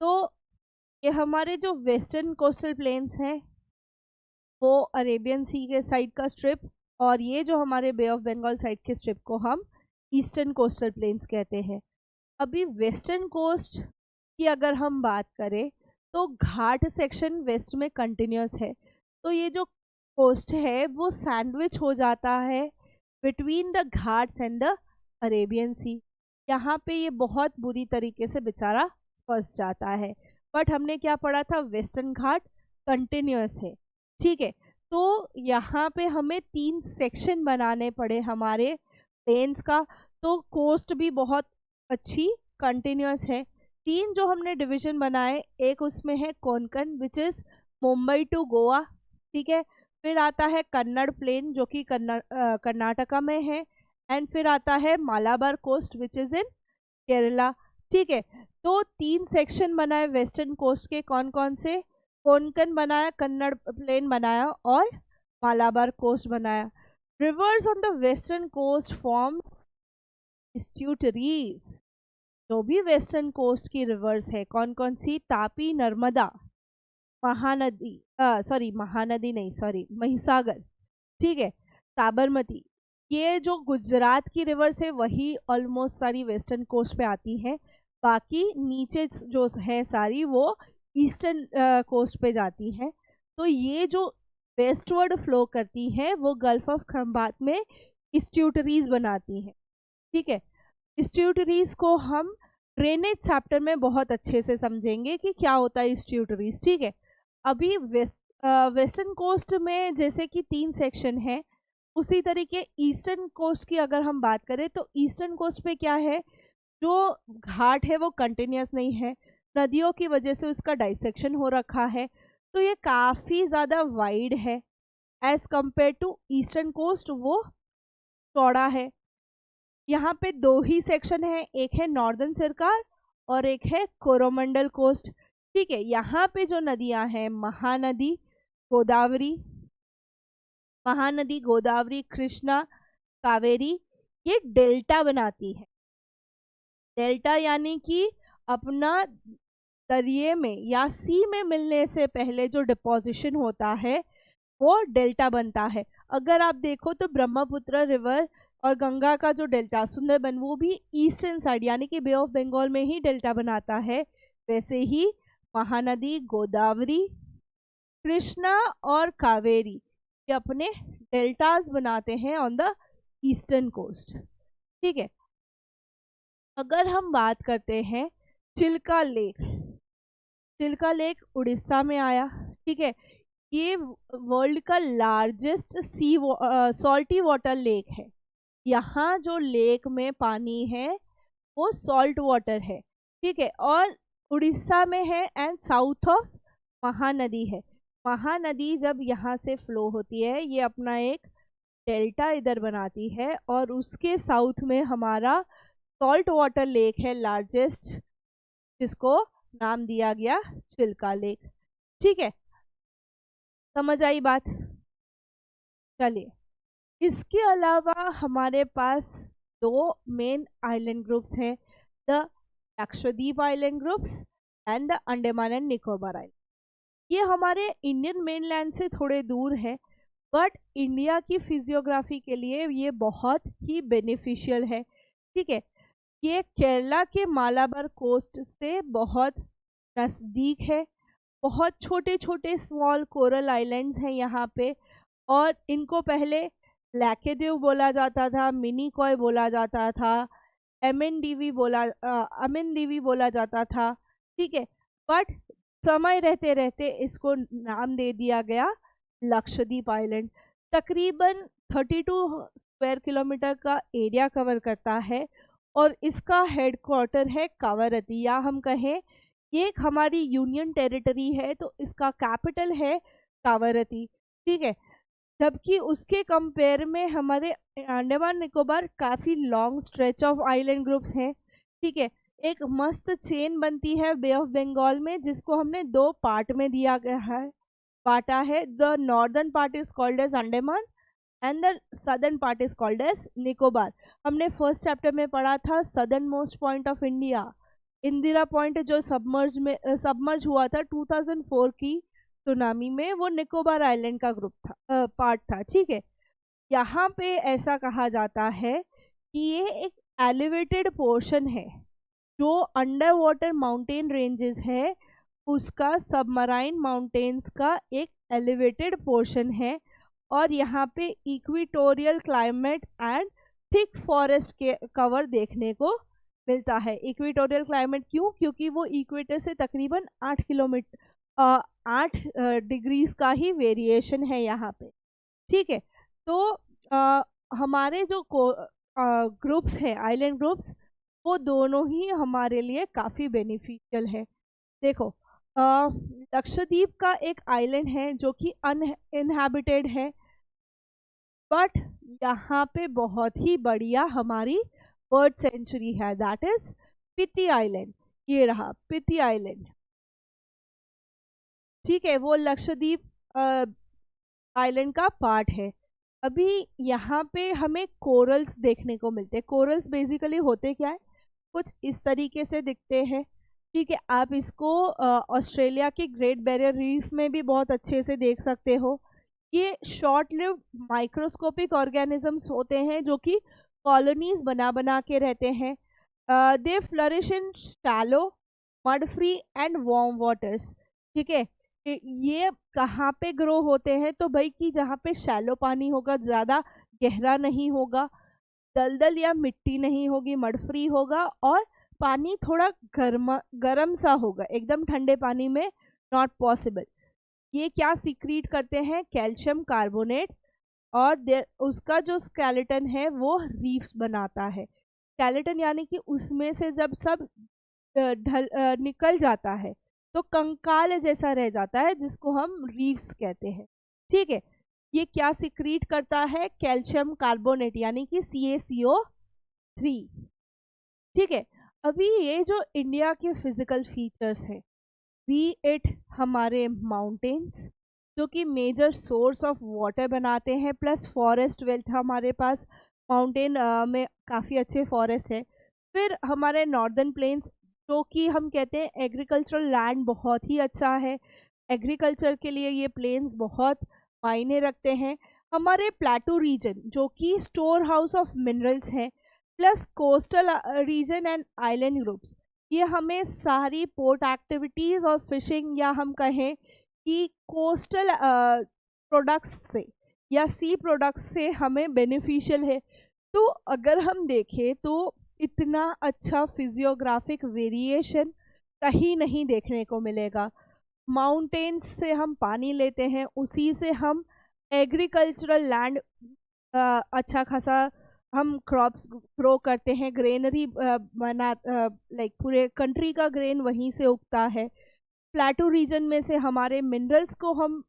तो ये हमारे जो वेस्टर्न कोस्टल प्लेन्स हैं वो अरेबियन सी के साइड का स्ट्रिप, और ये जो हमारे बे ऑफ बंगाल साइड के स्ट्रिप को हम ईस्टर्न कोस्टल प्लेन्स कहते हैं। अभी वेस्टर्न कोस्ट की अगर हम बात करें तो घाट सेक्शन वेस्ट में कंटिन्यूस है, तो ये जो कोस्ट है वो सैंडविच हो जाता है between the Ghats and the Arabian sea. यहाँ पे ये बहुत बुरी तरीके से बेचारा फंस जाता है, बट हमने क्या पढ़ा था, वेस्टर्न घाट कंटिन्यूस है, ठीक है। तो यहाँ पे हमें 3 सेक्शन बनाने पड़े हमारे प्लेन्स का, तो कोस्ट भी बहुत अच्छी कंटिन्यूस है। 3 जो हमने डिवीजन बनाए, एक उसमें है Konkan which is Mumbai to Goa, ठीक है, फिर आता है कन्नड़ प्लेन जो कि कर्नाटका में है, एंड फिर आता है Malabar coast which is in Kerala, ठीक है। तो 3 सेक्शन बनाए वेस्टर्न कोस्ट के, कौन कौन से, कोंकण बनाया, कन्नड़ प्लेन बनाया और मालाबार कोस्ट बनाया। Rivers on the western coast form estuaries, जो भी वेस्टर्न कोस्ट की रिवर्स है कौन कौन सी, तापी, नर्मदा, महानदी, महानदी नहीं, सॉरी, महिसागर, ठीक है, साबरमती, ये जो गुजरात की रिवर्स है वही ऑलमोस्ट सारी वेस्टर्न कोस्ट पे आती हैं, बाकी नीचे जो है सारी वो ईस्टर्न कोस्ट पे जाती हैं। तो ये जो वेस्टवर्ड फ्लो करती हैं वो गल्फ ऑफ खंबात में एस्ट्यूटरीज बनाती हैं, ठीक है। एस्ट्यूटरीज को हम ड्रेनेज चैप्टर में बहुत अच्छे से समझेंगे कि क्या होता है एस्ट्यूटरीज, ठीक है। अभी वेस्टर्न कोस्ट में जैसे कि 3 सेक्शन है, उसी तरीके ईस्टर्न कोस्ट की अगर हम बात करें तो ईस्टर्न कोस्ट पे क्या है, जो घाट है वो कंटिन्यूस नहीं है, नदियों की वजह से उसका डाइसेक्शन हो रखा है, तो ये काफ़ी ज़्यादा वाइड है as compare to eastern coast, वो चौड़ा है। यहाँ पे 2 ही सेक्शन है, एक है नॉर्दर्न सरकार और एक है कोरोमंडल कोस्ट, ठीक है। यहाँ पे जो नदियाँ हैं, महानदी गोदावरी, कृष्णा, कावेरी, ये डेल्टा बनाती है। डेल्टा यानी कि अपना दरिये में या सी में मिलने से पहले जो डिपोजिशन होता है वो डेल्टा बनता है। अगर आप देखो तो ब्रह्मपुत्र रिवर और गंगा का जो डेल्टा सुंदरबन, वो भी ईस्टर्न साइड यानी कि बे ऑफ बंगाल में ही डेल्टा बनाता है। वैसे ही महानदी, गोदावरी, कृष्णा और कावेरी ये अपने डेल्टास बनाते हैं ऑन द ईस्टर्न कोस्ट, ठीक है। अगर हम बात करते हैं चिल्का लेक उड़ीसा में आया, ठीक है। ये वर्ल्ड का लार्जेस्ट सॉल्टी वाटर लेक है। यहाँ जो लेक में पानी है वो सॉल्ट वाटर है, ठीक है, और उड़ीसा में है एंड साउथ ऑफ महानदी है। महानदी जब यहाँ से फ्लो होती है ये अपना एक डेल्टा इधर बनाती है, और उसके साउथ में हमारा सॉल्ट वाटर लेक है लार्जेस्ट, जिसको नाम दिया गया चिल्का लेक, ठीक है। समझ आई बात? चलिए, इसके अलावा हमारे पास 2 मेन आइलैंड ग्रुप्स हैं, the Lakshadweep island groups and the Andaman and Nicobar island. ये हमारे इंडियन मेनलैंड से थोड़े दूर है, बट इंडिया की फिजियोग्राफी के लिए ये बहुत ही बेनिफिशियल है, ठीक है। ये केरला के मालाबार कोस्ट से बहुत नज़दीक है, बहुत छोटे छोटे स्मॉल कोरल आइलैंड्स हैं यहाँ पे, और इनको पहले लैकेदेव बोला जाता था, मिनीकॉय बोला जाता था, अमेंदीवी बोला जाता था, ठीक है। बट समय रहते रहते इसको नाम दे दिया गया लक्षद्वीप आइलैंड। तकरीबन 32 स्क्वायर किलोमीटर का एरिया कवर करता है, और इसका हेडक्वार्टर है कावारती, या हम कहें ये एक हमारी यूनियन टेरिटरी है तो इसका कैपिटल है कावारती, ठीक है। जबकि उसके कंपेयर में हमारे अंडमान निकोबार काफ़ी long stretch of island groups हैं, ठीक है। एक मस्त चेन बनती है बे ऑफ बंगाल में, जिसको हमने 2 पार्ट में दिया गया है, बांटा है। The northern part is called as Andaman and the southern part is called as Nicobar. हमने फर्स्ट चैप्टर में पढ़ा था southern most point of India, Indira point, जो सबमर्ज हुआ था 2004 की सुनामी में, वो निकोबार आइलैंड का ग्रुप था, पार्ट था, ठीक है। यहाँ पे ऐसा कहा जाता है कि ये एक एलिवेटेड पोर्शन है, जो अंडर वाटर माउंटेन रेंजेस है उसका सबमराइन माउंटेन्स का एक एलिवेटेड पोर्शन है, और यहाँ पे equatorial climate and thick forest के कवर देखने को मिलता है। इक्वेटोरियल क्लाइमेट क्यों? क्योंकि वो इक्वेटर से तकरीबन 8 डिग्रीज का ही वेरिएशन है यहाँ पे, ठीक है। तो हमारे जो ग्रुप्स हैं, आइलैंड ग्रुप्स, वो दोनों ही हमारे लिए काफ़ी बेनिफिशियल है। देखो, लक्षद्वीप का एक आइलैंड है जो कि अनइनहैबिटेड है, बट यहाँ पे बहुत ही बढ़िया हमारी बर्ड सेंचुरी है, दैट इज पिति आइलैंड। ये रहा पिति आइलैंड, ठीक है, वो लक्षद्वीप आइलैंड का पार्ट है। अभी यहाँ पे हमें कोरल्स देखने को मिलते हैं। कोरल्स बेसिकली होते क्या है, कुछ इस तरीके से दिखते हैं, ठीक है। आप इसको ऑस्ट्रेलिया के ग्रेट बैरियर रीफ में भी बहुत अच्छे से देख सकते हो। ये शॉर्ट लिव्ड माइक्रोस्कोपिक ऑर्गेनिजम्स होते हैं जो कि कॉलोनीज बना बना के रहते हैं। They flourish in shallow, mud free and warm waters, ठीक है। ये कहाँ पे ग्रो होते हैं? तो भाई कि जहाँ पे शैलो पानी होगा, ज़्यादा गहरा नहीं होगा, दलदल या मिट्टी नहीं होगी, मड फ्री होगा, और पानी थोड़ा गर्म सा होगा, एकदम ठंडे पानी में नॉट पॉसिबल। ये क्या सीक्रीट करते हैं? कैल्शियम कार्बोनेट, और उसका जो स्केलेटन है वो रीफ्स बनाता है। स्केलेटन यानी कि उसमें से जब सब निकल जाता है तो कंकाल जैसा रह जाता है, जिसको हम रीफ्स कहते हैं, ठीक है। ये क्या सीक्रीट करता है? कैल्शियम कार्बोनेट यानी कि CaCO3, ठीक है। अभी ये जो इंडिया के फिजिकल फीचर्स हैं, बी इट हमारे माउंटेन्स जो कि मेजर सोर्स ऑफ वाटर बनाते हैं, प्लस फॉरेस्ट वेल्थ हमारे पास माउंटेन में काफ़ी अच्छे फॉरेस्ट है। फिर हमारे नॉर्दर्न प्लेन्स जो कि हम कहते हैं एग्रीकल्चरल लैंड बहुत ही अच्छा है, एग्रीकल्चर के लिए ये प्लेन्स बहुत मायने रखते हैं। हमारे प्लेटू रीजन जो कि स्टोर हाउस ऑफ मिनरल्स हैं, plus coastal region and island groups, ये हमें सारी पोर्ट एक्टिविटीज़ और फिशिंग, या हम कहें कि कोस्टल प्रोडक्ट्स से या सी प्रोडक्ट्स से हमें बेनिफिशियल है। तो अगर हम देखें तो इतना अच्छा फिजियोग्राफिक वेरिएशन कहीं नहीं देखने को मिलेगा। माउंटेन्स से हम पानी लेते हैं, उसी से हम एग्रीकल्चरल लैंड अच्छा खासा हम क्रॉप्स ग्रो करते हैं, ग्रेनरी लाइक पूरे कंट्री का ग्रेन वहीं से उगता है। प्लेटू रीजन में से हमारे मिनरल्स को हम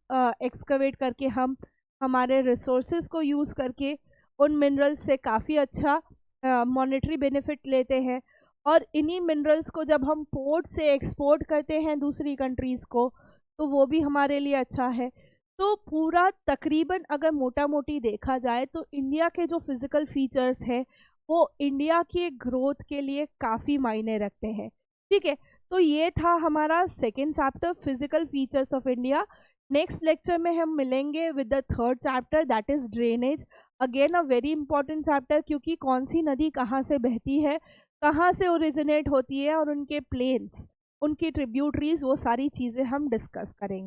एक्सकवेट करके हम हमारे रिसोर्सेज को यूज़ करके उन मिनरल्स से काफ़ी अच्छा मॉनेटरी बेनिफिट लेते हैं, और इन्हीं मिनरल्स को जब हम पोर्ट से एक्सपोर्ट करते हैं दूसरी कंट्रीज़ को, तो वो भी हमारे लिए अच्छा है। तो पूरा तकरीबन अगर मोटा मोटी देखा जाए तो इंडिया के जो फिज़िकल फीचर्स हैं वो इंडिया के ग्रोथ के लिए काफ़ी मायने रखते हैं, ठीक है। तो ये था हमारा second chapter, physical features of India. Next lecture में हम मिलेंगे with the third chapter, that is drainage. Again a very important chapter, क्योंकि कौन सी नदी कहाँ से बहती है, कहाँ से ओरिजिनेट होती है, और उनके प्लेन्स उनकी ट्रिब्यूटरीज, वो सारी चीज़ें हम डिस्कस करेंगे।